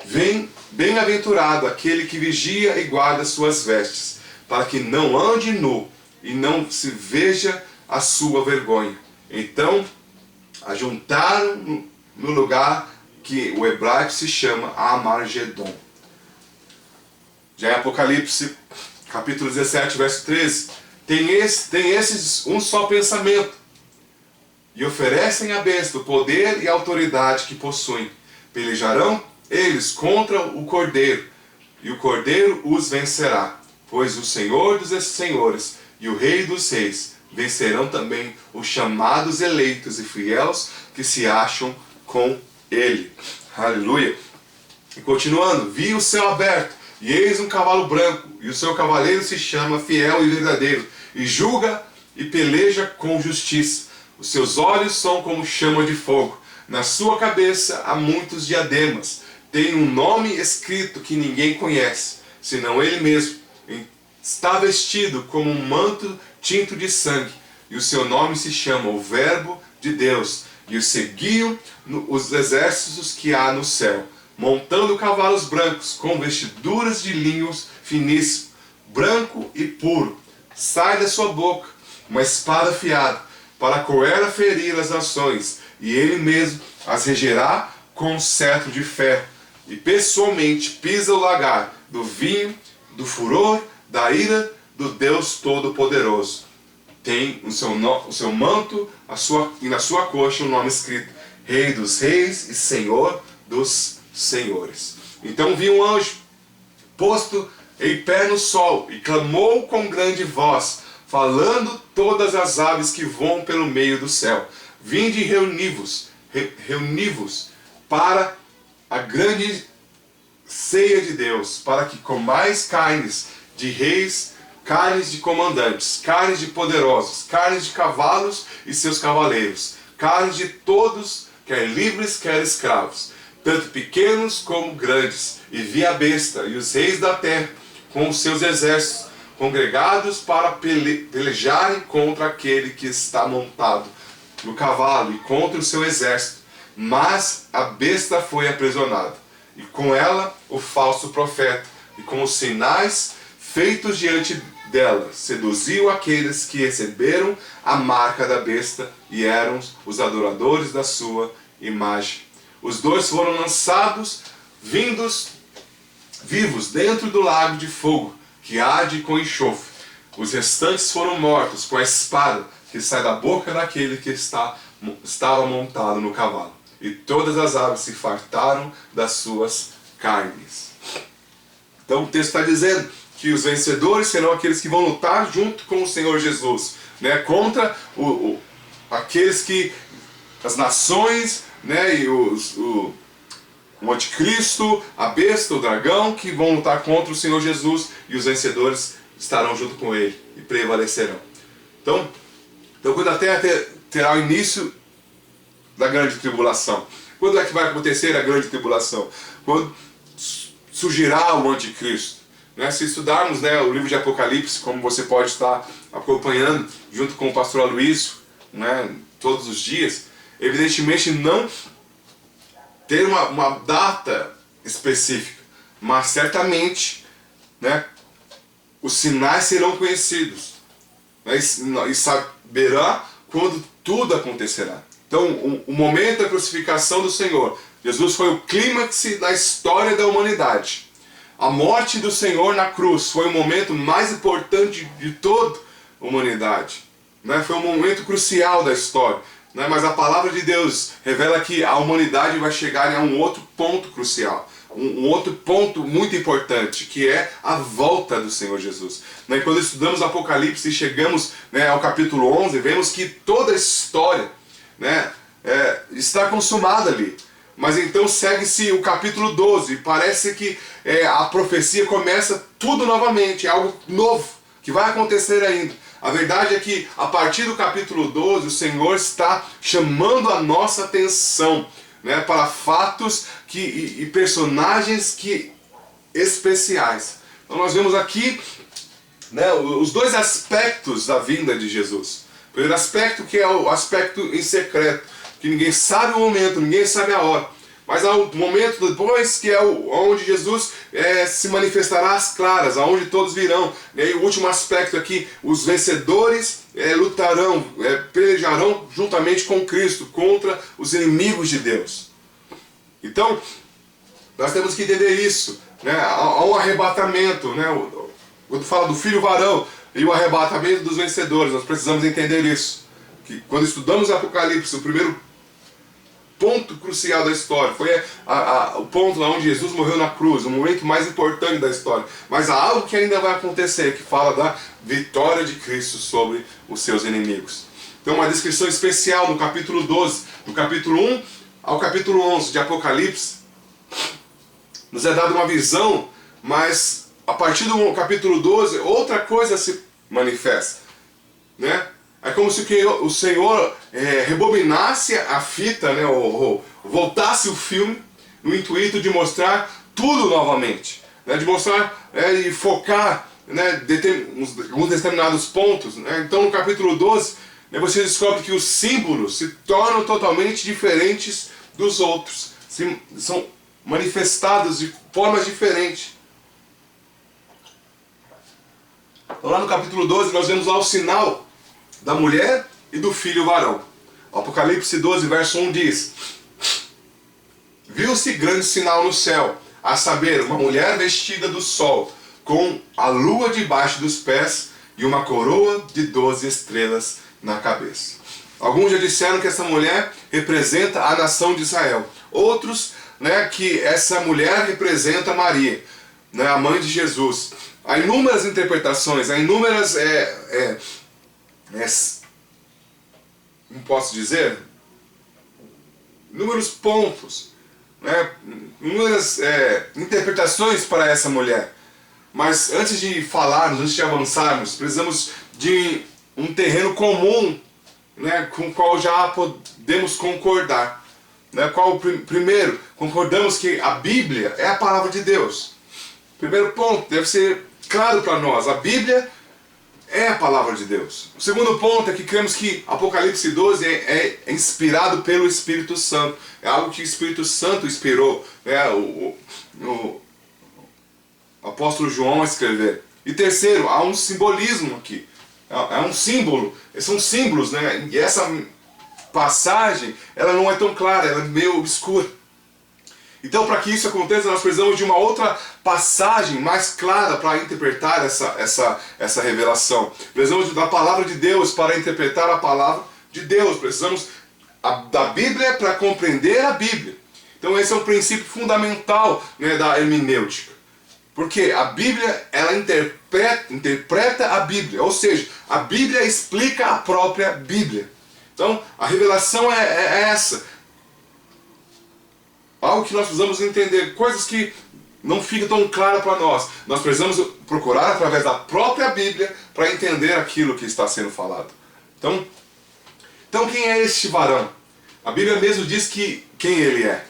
Vem bem-aventurado aquele que vigia e guarda suas vestes, para que não ande nu e não se veja a sua vergonha. Então, ajuntaram no lugar que o hebraico se chama Amargedon. Já em Apocalipse, capítulo 17, verso 13, tem esses um só pensamento, e oferecem à besta o poder e a autoridade que possuem. Pelejarão eles contra o Cordeiro, e o Cordeiro os vencerá, pois o Senhor dos senhores e o Rei dos reis vencerão também os chamados eleitos e fiéis que se acham com ele. Aleluia! E continuando, vi o céu aberto, e eis um cavalo branco, e o seu cavaleiro se chama Fiel e Verdadeiro, e julga e peleja com justiça. Os seus olhos são como chama de fogo, na sua cabeça há muitos diademas. Tem um nome escrito que ninguém conhece, senão ele mesmo. Está vestido como um manto tinto de sangue, e o seu nome se chama o Verbo de Deus. E o seguiam os exércitos que há no céu, montando cavalos brancos, com vestiduras de linho finíssimo, branco e puro. Sai da sua boca uma espada afiada, para coer a ferir as nações, e ele mesmo as regerá com um cetro de ferro, e pessoalmente pisa o lagar do vinho, do furor, da ira do Deus Todo-Poderoso. Tem o seu manto e na sua coxa o nome escrito: Rei dos Reis e Senhor dos Senhores. Então vi um anjo posto em pé no sol, e clamou com grande voz, falando todas as aves que voam pelo meio do céu: vinde e reuni-vos para a grande ceia de Deus, para que comais carnes de reis, carnes de comandantes, carnes de poderosos, carnes de cavalos e seus cavaleiros, carnes de todos, quer livres, quer escravos, tanto pequenos como grandes. E vi a besta e os reis da terra com os seus exércitos, congregados para pelejarem contra aquele que está montado no cavalo e contra o seu exército. Mas a besta foi aprisionada, e com ela o falso profeta, e com os sinais feitos diante dela, seduziu aqueles que receberam a marca da besta e eram os adoradores da sua imagem. Os dois foram lançados, vivos dentro do lago de fogo, que arde com enxofre. Os restantes foram mortos com a espada que sai da boca daquele que estava montado no cavalo. E todas as aves se fartaram das suas carnes. Então o texto está dizendo que os vencedores serão aqueles que vão lutar junto com o Senhor Jesus, né, contra aqueles que, as nações, né, e o anticristo, a besta, o dragão, que vão lutar contra o Senhor Jesus, e os vencedores estarão junto com ele e prevalecerão. Então quando a terra terá o início da grande tribulação. Quando é que vai acontecer a grande tribulação? Quando surgirá o anticristo. Né? Se estudarmos, né, o livro de Apocalipse, como você pode estar acompanhando junto com o pastor Aloysio, né, todos os dias, evidentemente não ter uma data específica, mas certamente, né, os sinais serão conhecidos, né, e saberá quando tudo acontecerá. Então, o momento da crucificação do Senhor, Jesus foi o clímax da história da humanidade. A morte do Senhor na cruz foi o momento mais importante de toda a humanidade, né? Foi um momento crucial da história, né? Mas a palavra de Deus revela que a humanidade vai chegar a um outro ponto crucial, um outro ponto muito importante, que é a volta do Senhor Jesus. Né? Quando estudamos Apocalipse e chegamos, né, ao capítulo 11, vemos que toda a história, né, está consumada ali. Mas então segue-se o capítulo 12, e parece que a profecia começa tudo novamente, é algo novo, que vai acontecer ainda. A verdade é que a partir do capítulo 12 o Senhor está chamando a nossa atenção, né, para fatos e personagens especiais. Então nós vemos aqui, né, os dois aspectos da vinda de Jesus. O primeiro aspecto, que é o aspecto em secreto, que ninguém sabe o momento, ninguém sabe a hora. Mas há um momento depois que é onde Jesus se manifestará às claras, aonde todos virão. E o último aspecto aqui, os vencedores lutarão, pelejarão juntamente com Cristo contra os inimigos de Deus. Então, nós temos que entender isso, né? Há um arrebatamento, né? Quando fala do filho varão e o arrebatamento dos vencedores, nós precisamos entender isso. Que quando estudamos Apocalipse, o primeiro ponto crucial da história foi o ponto lá onde Jesus morreu na cruz, o momento mais importante da história. Mas há algo que ainda vai acontecer, que fala da vitória de Cristo sobre os seus inimigos. Então uma descrição especial no capítulo 12, do capítulo 1 ao capítulo 11 de Apocalipse, nos é dada uma visão, mas a partir do capítulo 12 outra coisa se manifesta, né? É como se o Senhor rebobinasse a fita, né, ou voltasse o filme no intuito de mostrar tudo novamente, né, de mostrar e focar, né, alguns determinados pontos. Né. Então no capítulo 12, né, você descobre que os símbolos se tornam totalmente diferentes dos outros, são manifestados de formas diferentes. Então, lá no capítulo 12 nós vemos lá o sinal da mulher e do filho varão. O Apocalipse 12, verso 1 diz: viu-se grande sinal no céu, a saber, uma mulher vestida do sol, com a lua debaixo dos pés e uma coroa de 12 estrelas na cabeça. Alguns já disseram que essa mulher representa a nação de Israel. Outros, né, que essa mulher representa Maria, né, a mãe de Jesus. Há inúmeras interpretações, há inúmeras como posso dizer, inúmeros pontos, né, inúmeras interpretações para essa mulher. Mas antes de falarmos, antes de avançarmos, precisamos de um terreno comum, né, com o qual já podemos concordar. Né, primeiro, concordamos que a Bíblia é a palavra de Deus. Primeiro ponto, deve ser claro para nós, a Bíblia é a palavra de Deus. O segundo ponto é que cremos que Apocalipse 12 é inspirado pelo Espírito Santo. É algo que o Espírito Santo inspirou, né, o apóstolo João a escrever. E terceiro, há um simbolismo aqui. É um símbolo, são símbolos, né? E essa passagem, ela não é tão clara, ela é meio obscura. Então, para que isso aconteça, nós precisamos de uma outra passagem mais clara para interpretar essa revelação. Precisamos da palavra de Deus para interpretar a palavra de Deus. Precisamos da Bíblia para compreender a Bíblia. Então, esse é um princípio fundamental, né, da hermenêutica. Porque a Bíblia, ela interpreta a Bíblia. Ou seja, a Bíblia explica a própria Bíblia. Então, a revelação é essa. Algo que nós precisamos entender, coisas que não ficam tão claras para nós. Nós precisamos procurar através da própria Bíblia para entender aquilo que está sendo falado. Então quem é este varão? A Bíblia mesmo diz quem ele é.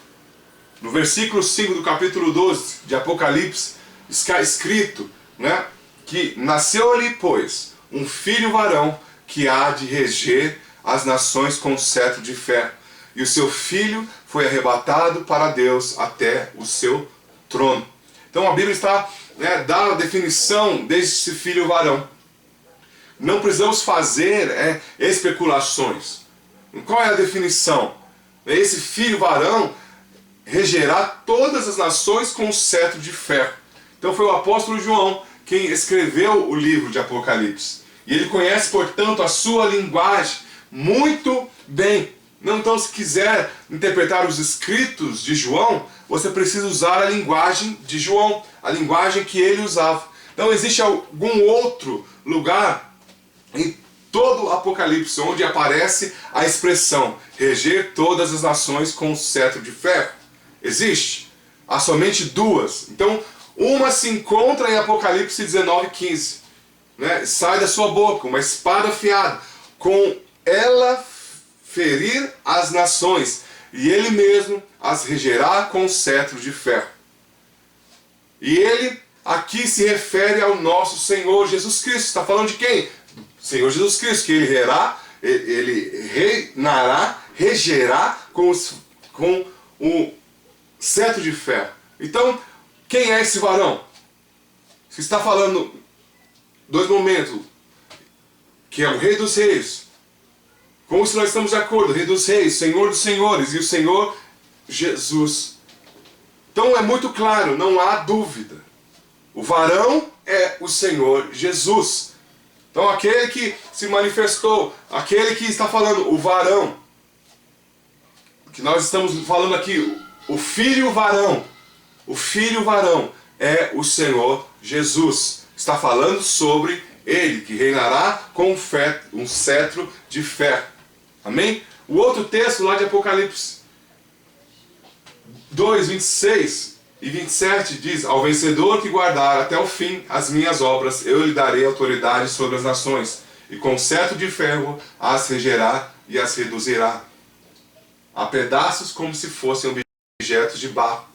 No versículo 5 do capítulo 12 de Apocalipse, está escrito, né, que nasceu-lhe, pois, um filho varão que há de reger as nações com cetro de ferro. E o seu filho foi arrebatado para Deus até o seu trono. Então a Bíblia está, né, dá a definição desse filho varão. Não precisamos fazer especulações. Qual é a definição? Esse filho varão regerá todas as nações com cetro de ferro. Então foi o apóstolo João quem escreveu o livro de Apocalipse. E ele conhece, portanto, a sua linguagem muito bem. Então, se quiser interpretar os escritos de João, você precisa usar a linguagem de João, a linguagem que ele usava. Então, existe algum outro lugar em todo o Apocalipse onde aparece a expressão reger todas as nações com cetro de ferro? Existe? Há somente duas. Então, uma se encontra em Apocalipse 19:15. né, sai da sua boca uma espada afiada, com ela ferir as nações, e ele mesmo as regerá com cetro de ferro. E ele aqui se refere ao nosso Senhor Jesus Cristo. Está falando de quem? Senhor Jesus Cristo, que ele reinará, regerá com o cetro de ferro. Então, quem é esse varão? Se está falando dois momentos, que é o Rei dos Reis, com isso nós estamos de acordo, Rei dos Reis, Senhor dos Senhores e o Senhor Jesus. Então é muito claro, não há dúvida. O varão é o Senhor Jesus. Então aquele que se manifestou, aquele que está falando, o varão, que nós estamos falando aqui, o filho varão é o Senhor Jesus. Está falando sobre ele, que reinará com um cetro de ferro. Amém? O outro texto lá de Apocalipse 2, 26 e 27 diz: ao vencedor que guardar até o fim as minhas obras, eu lhe darei autoridade sobre as nações, e com cetro de ferro as regerá e as reduzirá a pedaços como se fossem objetos de barro.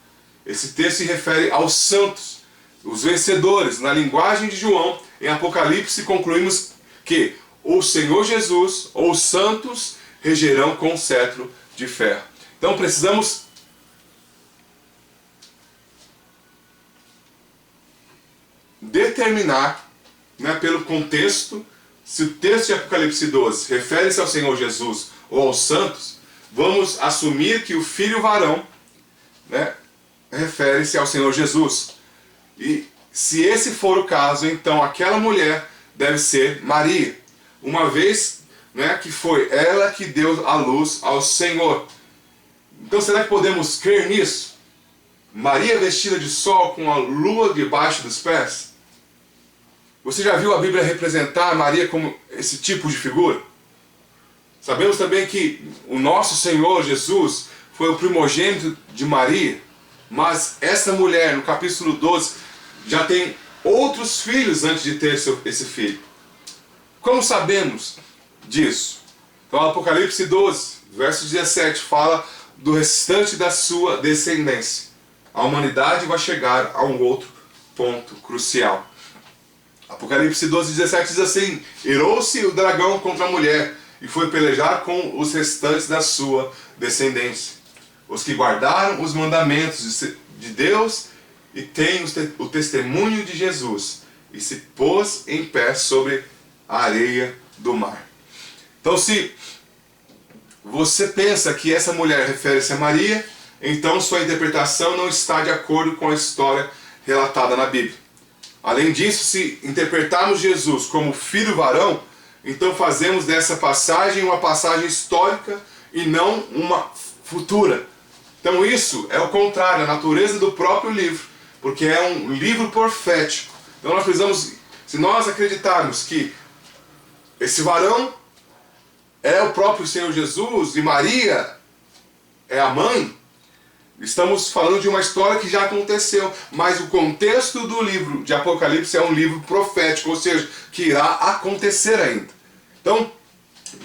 Esse texto se refere aos santos, os vencedores. Na linguagem de João, em Apocalipse, concluímos que o Senhor Jesus, ou os santos, regerão com cetro de ferro. Então precisamos determinar, né, pelo contexto, se o texto de Apocalipse 12 refere-se ao Senhor Jesus ou aos santos, vamos assumir que o filho varão, né, refere-se ao Senhor Jesus. E se esse for o caso, então aquela mulher deve ser Maria, uma vez, né, que foi ela que deu a luz ao Senhor. Então será que podemos crer nisso? Maria vestida de sol com a lua debaixo dos pés? Você já viu a Bíblia representar Maria como esse tipo de figura? Sabemos também que o nosso Senhor Jesus foi o primogênito de Maria, mas essa mulher, no capítulo 12, já tem outros filhos antes de ter esse filho. Como sabemos disso? Então, Apocalipse 12, verso 17, fala do restante da sua descendência. A humanidade vai chegar a um outro ponto crucial. Apocalipse 12, 17 diz assim: irou-se o dragão contra a mulher e foi pelejar com os restantes da sua descendência, os que guardaram os mandamentos de Deus e têm o testemunho de Jesus, e se pôs em pé sobre a areia do mar. Então, se você pensa que essa mulher refere-se a Maria, então sua interpretação não está de acordo com a história relatada na Bíblia. Além disso, se interpretarmos Jesus como filho varão, então fazemos dessa passagem uma passagem histórica e não uma futura. Então isso é o contrário, a natureza do próprio livro, porque é um livro profético. Então nós precisamos, se nós acreditarmos que esse varão é o próprio Senhor Jesus e Maria é a mãe, estamos falando de uma história que já aconteceu, mas o contexto do livro de Apocalipse é um livro profético, ou seja, que irá acontecer ainda. Então,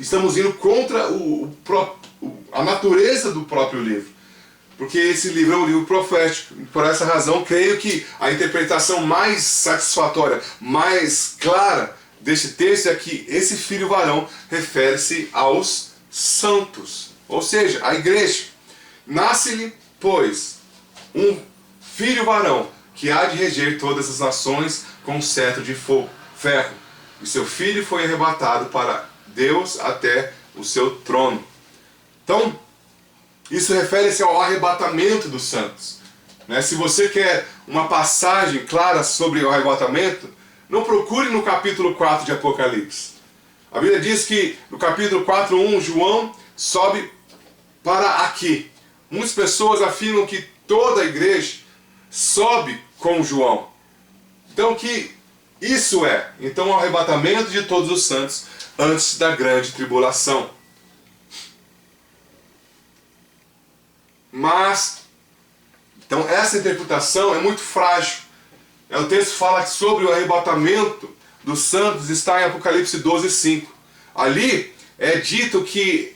estamos indo contra a natureza do próprio livro, porque esse livro é um livro profético. E por essa razão, creio que a interpretação mais satisfatória, mais clara deste texto é que esse filho varão refere-se aos santos, ou seja, à igreja. Nasce-lhe, pois, um filho varão, que há de reger todas as nações com cetro de ferro. E seu filho foi arrebatado para Deus até o seu trono. Então, isso refere-se ao arrebatamento dos santos. Se você quer uma passagem clara sobre o arrebatamento, não procure no capítulo 4 de Apocalipse. A Bíblia diz que no capítulo 4:1, João sobe para aqui. Muitas pessoas afirmam que toda a igreja sobe com João. Então que isso é, então, o arrebatamento de todos os santos antes da grande tribulação. Mas, então essa interpretação é muito frágil. O texto fala sobre o arrebatamento dos santos está em Apocalipse 12:5. Ali é dito que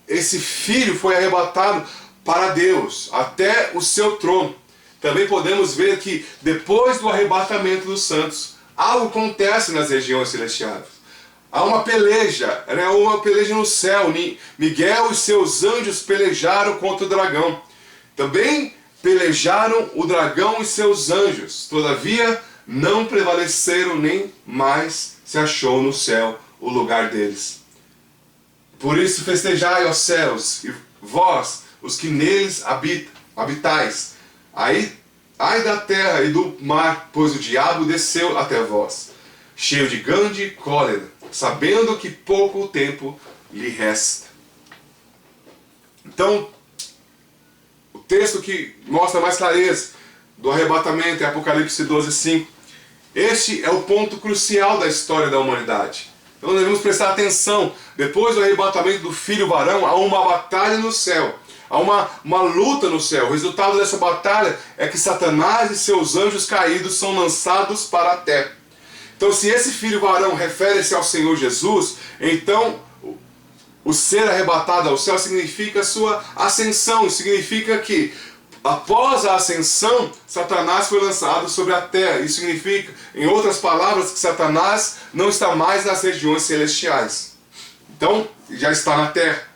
esse filho foi arrebatado para Deus, até o seu trono. Também podemos ver que depois do arrebatamento dos santos, algo acontece nas regiões celestiais. Há uma peleja no céu. Miguel e seus anjos pelejaram contra o dragão. Também pelejaram o dragão e seus anjos. Todavia, não prevaleceram, nem mais se achou no céu o lugar deles. Por isso festejai, ó céus, e vós, os que neles habitais. Ai da terra e do mar, pois o diabo desceu até vós, cheio de grande cólera, sabendo que pouco tempo lhe resta. Então, o texto que mostra mais clareza do arrebatamento é Apocalipse 12:5. Este é o ponto crucial da história da humanidade. Então devemos prestar atenção. Depois do arrebatamento do filho varão, há uma batalha no céu. Há uma luta no céu. O resultado dessa batalha é que Satanás e seus anjos caídos são lançados para a terra. Então, se esse filho varão refere-se ao Senhor Jesus, então o ser arrebatado ao céu significa a sua ascensão. Significa que após a ascensão, Satanás foi lançado sobre a terra. Isso significa, em outras palavras, que Satanás não está mais nas regiões celestiais. Então, já está na terra.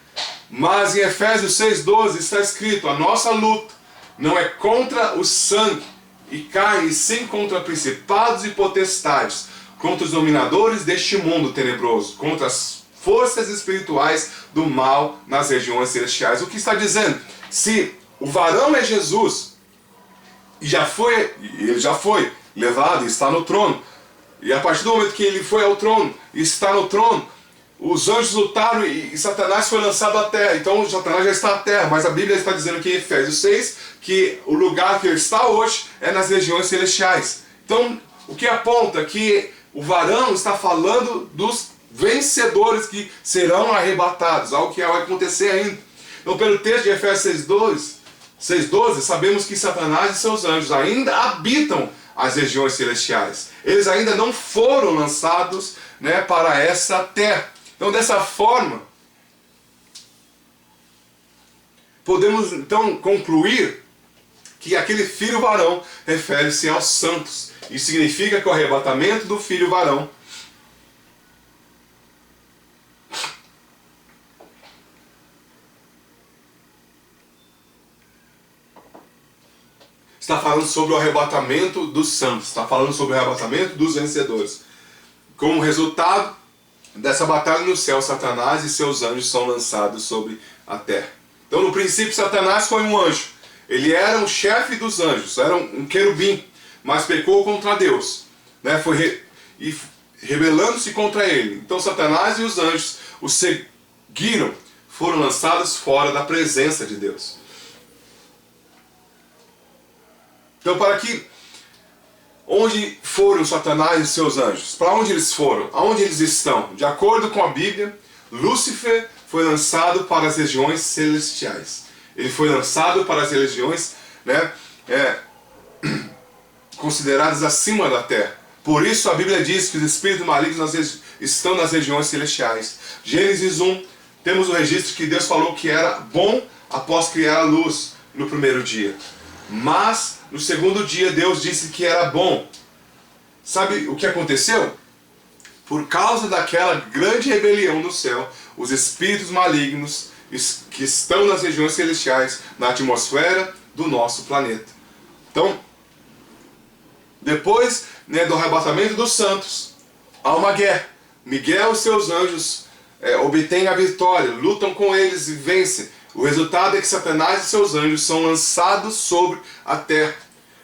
Mas em Efésios 6:12 está escrito: a nossa luta não é contra o sangue e carne, e sim contra principados e potestades, contra os dominadores deste mundo tenebroso, contra as forças espirituais do mal nas regiões celestiais. O que está dizendo? Se o varão é Jesus, e ele já foi levado e está no trono, e a partir do momento que ele foi ao trono e está no trono, os anjos lutaram e Satanás foi lançado à terra. Então Satanás já está à terra, mas a Bíblia está dizendo aqui em Efésios 6 que o lugar que ele está hoje é nas regiões celestiais. Então, o que aponta que o varão está falando dos vencedores que serão arrebatados, algo que vai acontecer ainda. Então, pelo texto de Efésios 6:12, sabemos que Satanás e seus anjos ainda habitam as regiões celestiais. Eles ainda não foram lançados, para essa terra. Então, dessa forma, podemos então concluir que aquele filho varão refere-se aos santos. Isso significa que o arrebatamento do filho varão está falando sobre o arrebatamento dos santos, está falando sobre o arrebatamento dos vencedores. Como resultado dessa batalha no céu, Satanás e seus anjos são lançados sobre a terra. Então, no princípio, Satanás foi um anjo. Ele era o chefe dos anjos, era um querubim, mas pecou contra Deus, e rebelando-se contra ele. Então, Satanás e os anjos o seguiram, foram lançados fora da presença de Deus. Então, onde foram Satanás e seus anjos? Para onde eles foram? Aonde eles estão? De acordo com a Bíblia, Lúcifer foi lançado para as regiões celestiais. Ele foi lançado para as regiões consideradas acima da terra. Por isso a Bíblia diz que os espíritos malignos estão nas regiões celestiais. Gênesis 1, temos o registro que Deus falou que era bom após criar a luz no primeiro dia. Mas no segundo dia Deus disse que era bom. Sabe o que aconteceu? Por causa daquela grande rebelião no céu, os espíritos malignos que estão nas regiões celestiais, na atmosfera do nosso planeta. Então, depois do arrebatamento dos santos, há uma guerra. Miguel e seus anjos obtêm a vitória, lutam com eles e vencem. O resultado é que Satanás e seus anjos são lançados sobre a terra.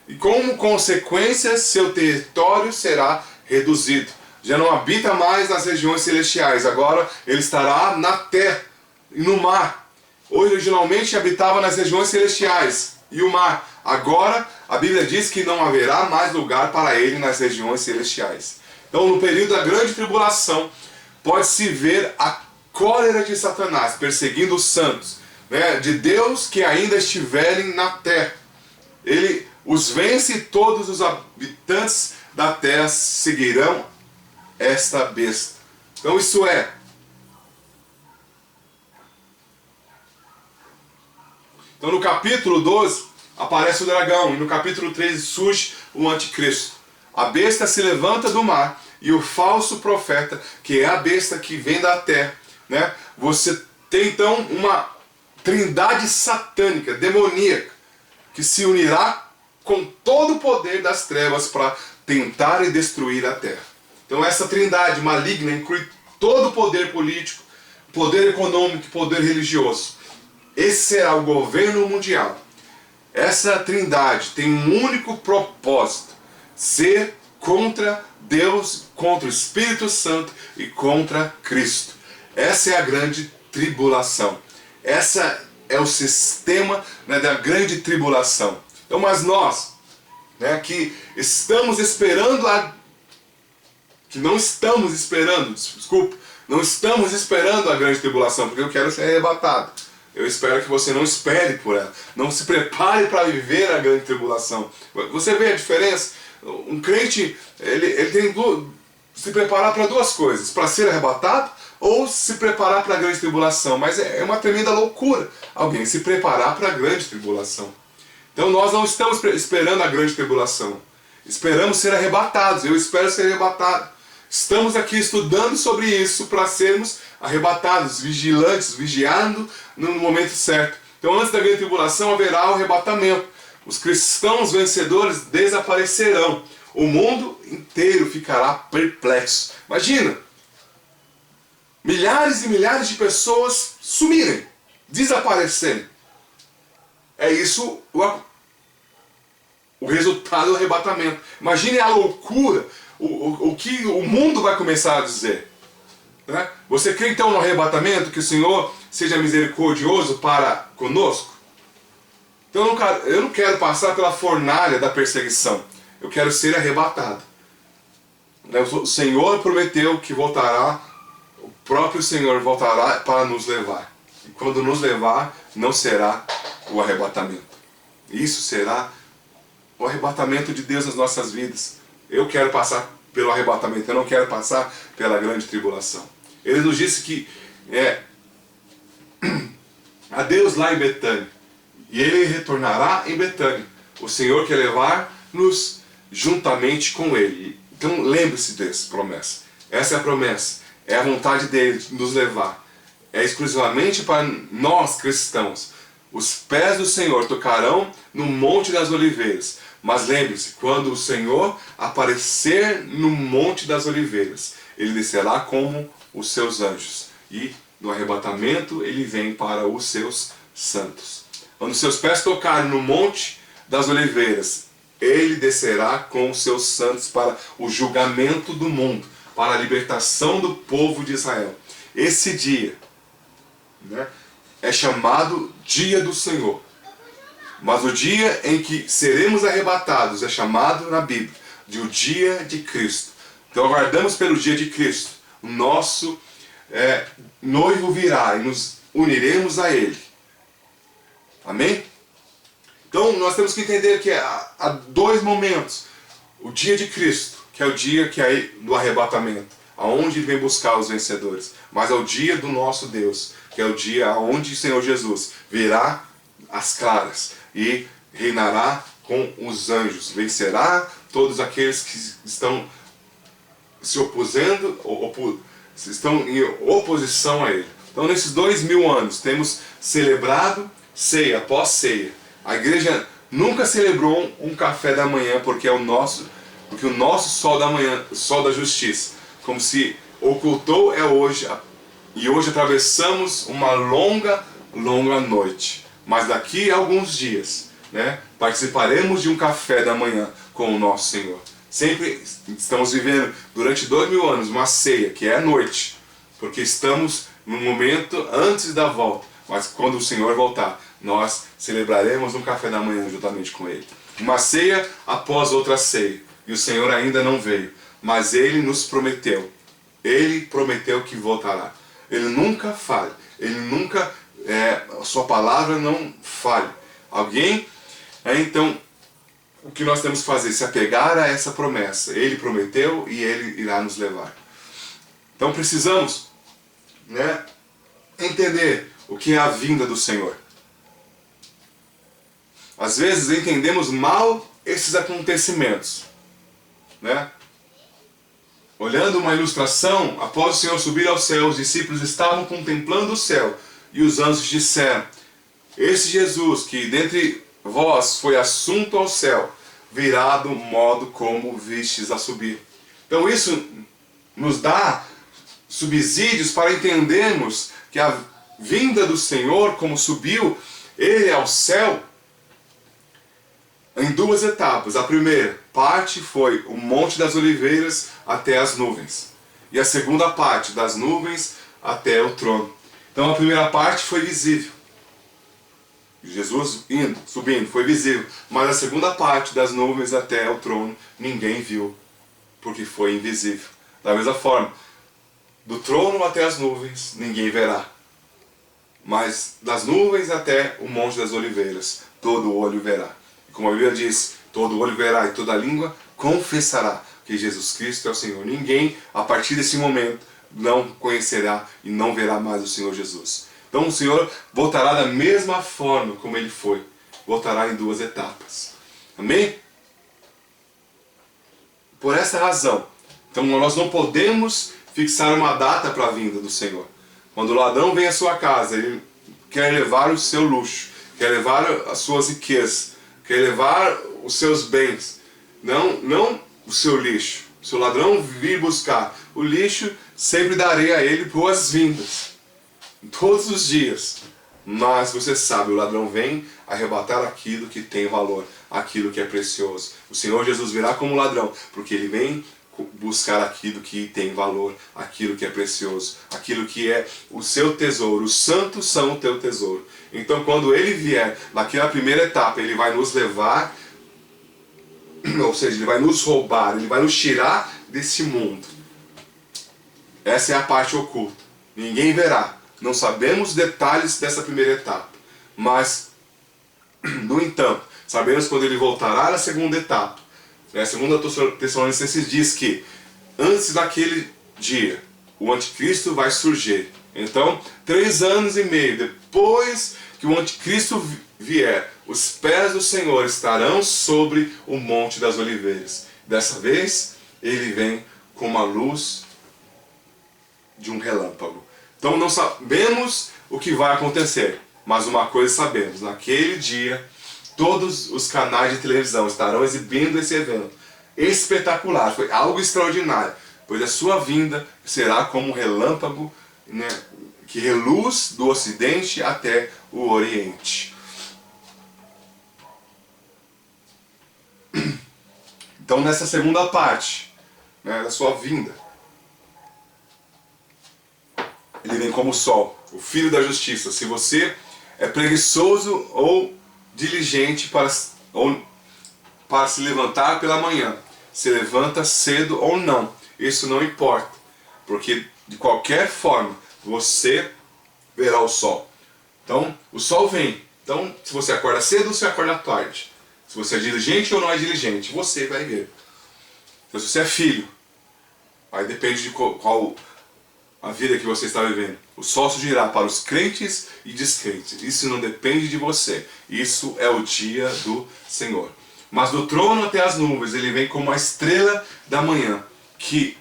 E como consequência, seu território será reduzido. Já não habita mais nas regiões celestiais. Agora ele estará na terra e no mar. Originalmente habitava nas regiões celestiais e o mar. Agora a Bíblia diz que não haverá mais lugar para ele nas regiões celestiais. Então, no período da grande tribulação, pode-se ver a cólera de Satanás perseguindo os santos, de Deus que ainda estiverem na terra. Ele os vence e todos os habitantes da terra seguirão esta besta. Então isso é. Então no capítulo 12 aparece o dragão, e no capítulo 13 surge o anticristo. A besta se levanta do mar, e o falso profeta, que é a besta que vem da terra, né? Você tem então uma trindade satânica, demoníaca, que se unirá com todo o poder das trevas para tentar e destruir a terra. Então essa trindade maligna inclui todo o poder político, poder econômico e poder religioso. Esse será o governo mundial. Essa trindade tem um único propósito: ser contra Deus, contra o Espírito Santo e contra Cristo. Essa é a grande tribulação. Essa é o sistema, né, da grande tribulação. Então, mas nós, né, que estamos esperando não estamos esperando a grande tribulação, porque eu quero ser arrebatado. Eu espero que você não espere por ela. Não se prepare para viver a grande tribulação. Você vê a diferença? Um crente, ele tem se preparar para duas coisas: para ser arrebatado ou se preparar para a grande tribulação. Mas é uma tremenda loucura alguém se preparar para a grande tribulação. Então nós não estamos esperando a grande tribulação. Esperamos ser arrebatados. Eu espero ser arrebatado. Estamos aqui estudando sobre isso para sermos arrebatados, vigilantes, vigiando no momento certo. Então antes da grande tribulação haverá o arrebatamento. Os cristãos vencedores desaparecerão. O mundo inteiro ficará perplexo. Imagina, milhares e milhares de pessoas sumirem, desaparecerem. É isso o resultado do arrebatamento. Imagine a loucura, o que o mundo vai começar a dizer. Né? Você crê então no arrebatamento, que o Senhor seja misericordioso para conosco? Então eu não quero passar pela fornalha da perseguição. Eu quero ser arrebatado. O Senhor prometeu que voltará, o próprio Senhor voltará para nos levar. E quando nos levar, não será o arrebatamento. Isso será o arrebatamento de Deus nas nossas vidas. Eu quero passar pelo arrebatamento, eu não quero passar pela grande tribulação. Ele nos disse que a Deus lá em Betânia, e Ele retornará em Betânia. O Senhor quer levar-nos juntamente com Ele. Então lembre-se dessa promessa. Essa é a promessa, é a vontade dEle de nos levar. É exclusivamente para nós cristãos. Os pés do Senhor tocarão no Monte das Oliveiras. Mas lembre-se, quando o Senhor aparecer no Monte das Oliveiras, Ele descerá como os seus anjos. E no arrebatamento Ele vem para os seus santos. Quando seus pés tocarem no Monte das Oliveiras, Ele descerá com os seus santos para o julgamento do mundo, para a libertação do povo de Israel. Esse dia, né, é chamado Dia do Senhor. Mas o dia em que seremos arrebatados é chamado na Bíblia de o dia de Cristo. Então aguardamos pelo dia de Cristo. O nosso noivo virá e nos uniremos a Ele. Amém? Então nós temos que entender que há dois momentos. O dia de Cristo, que é o dia do arrebatamento, aonde Ele vem buscar os vencedores. Mas é o dia do nosso Deus, que é o dia onde o Senhor Jesus virá às claras e reinará com os anjos. Vencerá todos aqueles que estão se oposando, estão em oposição a Ele. Então nesses 2000 anos temos celebrado ceia após ceia. A igreja nunca celebrou um café da manhã porque o nosso sol da manhã, o sol da justiça, como se ocultou hoje, e hoje atravessamos uma longa noite. Mas daqui a alguns dias, né, participaremos de um café da manhã com o nosso Senhor. Sempre estamos vivendo durante 2000 anos uma ceia que é à noite, porque estamos no momento antes da volta. Mas quando o Senhor voltar, nós celebraremos um café da manhã juntamente com Ele. Uma ceia após outra ceia. E o Senhor ainda não veio, mas Ele nos prometeu. Ele prometeu que voltará. Ele nunca falha. Ele nunca, a sua palavra não falha. Então, o que nós temos que fazer? Se apegar a essa promessa. Ele prometeu e Ele irá nos levar. Então precisamos, né, entender o que é a vinda do Senhor. Às vezes entendemos mal esses acontecimentos, né? Olhando uma ilustração, após o Senhor subir ao céu, os discípulos estavam contemplando o céu, e os anjos disseram: esse Jesus que dentre vós foi assunto ao céu, virá do modo como vistes a subir. Então isso nos dá subsídios para entendermos que a vinda do Senhor, como subiu Ele ao céu, em duas etapas. A primeira parte foi o Monte das Oliveiras até as nuvens. E a segunda parte, das nuvens até o trono. Então a primeira parte foi visível. Jesus indo, subindo, foi visível. Mas a segunda parte, das nuvens até o trono, ninguém viu, porque foi invisível. Da mesma forma, do trono até as nuvens, ninguém verá. Mas das nuvens até o Monte das Oliveiras, todo olho verá. E como a Bíblia diz, todo olho verá e toda língua confessará que Jesus Cristo é o Senhor. Ninguém, a partir desse momento, não conhecerá e não verá mais o Senhor Jesus. Então o Senhor voltará da mesma forma como Ele foi. Voltará em duas etapas. Amém? Por essa razão, então nós não podemos fixar uma data para a vinda do Senhor. Quando o ladrão vem à sua casa, ele quer levar o seu luxo, quer levar as suas riquezas, quer levar os seus bens, não o seu lixo. Se o ladrão vir buscar o lixo, sempre darei a ele boas-vindas, todos os dias. Mas você sabe, o ladrão vem arrebatar aquilo que tem valor, aquilo que é precioso. O Senhor Jesus virá como ladrão, porque Ele vem buscar aquilo que tem valor, aquilo que é precioso, aquilo que é o seu tesouro. Os santos são o teu tesouro. Então quando Ele vier, naquela primeira etapa, Ele vai nos levar, ou seja, Ele vai nos roubar, Ele vai nos tirar desse mundo. Essa é a parte oculta. Ninguém verá. Não sabemos detalhes dessa primeira etapa. Mas, no entanto, sabemos quando Ele voltará na segunda etapa. A segunda Tessalonicenses diz que antes daquele dia, o anticristo vai surgir. Então, 3 anos e meio depois que o anticristo vier, os pés do Senhor estarão sobre o Monte das Oliveiras. Dessa vez, Ele vem com uma luz de um relâmpago. Então não sabemos o que vai acontecer, mas uma coisa sabemos: naquele dia todos os canais de televisão estarão exibindo esse evento espetacular. Foi algo extraordinário, pois a sua vinda será como um relâmpago, né, que reluz do ocidente até o oriente. Então nessa segunda parte, né, da sua vinda, Ele vem como o sol, o Filho da Justiça. Se você é preguiçoso ou diligente para se levantar pela manhã, se levanta cedo ou não, isso não importa, porque de qualquer forma você verá o sol. Então o sol vem. Então se você acorda cedo ou se acorda tarde, se você é diligente ou não é diligente, você vai ver. Então se você é filho, aí depende de qual a vida que você está vivendo. O sol surgirá para os crentes e descrentes. Isso não depende de você. Isso é o dia do Senhor. Mas do trono até as nuvens, Ele vem como a estrela da manhã. Que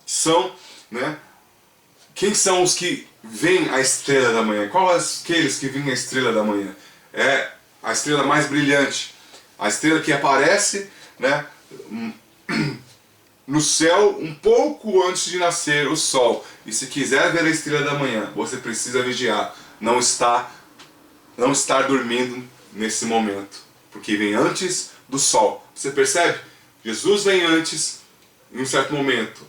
são, né? Quem são os que veem a estrela da manhã? Quais aqueles que veem a estrela da manhã? É a estrela mais brilhante. A estrela que aparece, né, no céu um pouco antes de nascer o sol. E se quiser ver a estrela da manhã, você precisa vigiar. Não estar dormindo nesse momento, porque vem antes do sol. Você percebe? Jesus vem antes, em um certo momento,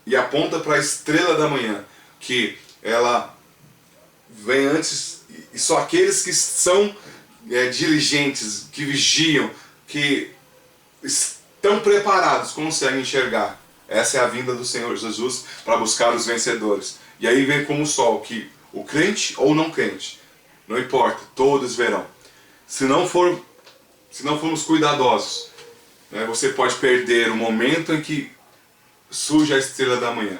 e aponta para a estrela da manhã, que ela vem antes, e só aqueles que são diligentes, que vigiam, que estão preparados, conseguem enxergar. Essa é a vinda do Senhor Jesus para buscar os vencedores. E aí vem como o sol, que o crente ou não crente, não importa, todos verão. Se não formos cuidadosos, né, você pode perder o momento em que surge a estrela da manhã.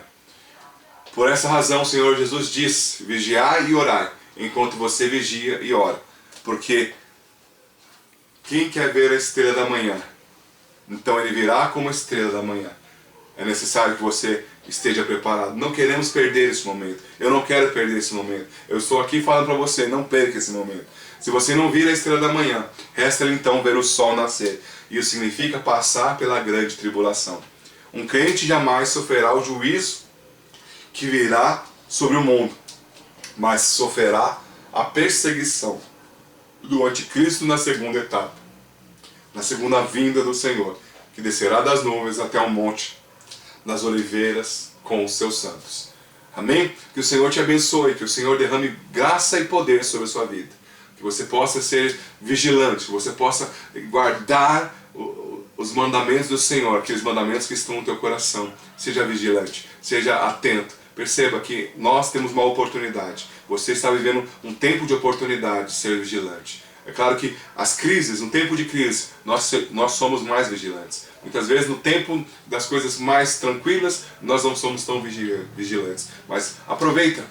Por essa razão o Senhor Jesus diz: vigiai e orai, enquanto você vigia e ora. Porque quem quer ver a estrela da manhã, então ele virá como a estrela da manhã. É necessário que você esteja preparado. Não queremos perder esse momento. Eu não quero perder esse momento. Eu estou aqui falando para você, não perca esse momento. Se você não vir a estrela da manhã, resta-lhe então ver o sol nascer. Isso significa passar pela grande tribulação. Um crente jamais sofrerá o juízo que virá sobre o mundo, mas sofrerá a perseguição do anticristo na segunda etapa, na segunda vinda do Senhor, que descerá das nuvens até o monte das oliveiras com os seus santos. Amém? Que o Senhor te abençoe, que o Senhor derrame graça e poder sobre a sua vida, que você possa ser vigilante, que você possa guardar os mandamentos do Senhor, aqueles mandamentos que estão no teu coração. Seja vigilante, seja atento. Perceba que nós temos uma oportunidade. Você está vivendo um tempo de oportunidade de ser vigilante. É claro que as crises, no tempo de crise, nós somos mais vigilantes. Muitas vezes no tempo das coisas mais tranquilas, nós não somos tão vigilantes. Mas aproveita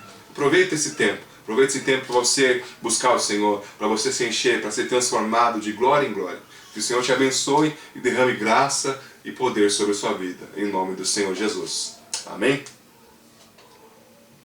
esse tempo. Aproveite esse tempo para você buscar o Senhor, para você se encher, para ser transformado de glória em glória. Que o Senhor te abençoe e derrame graça e poder sobre a sua vida. Em nome do Senhor Jesus. Amém?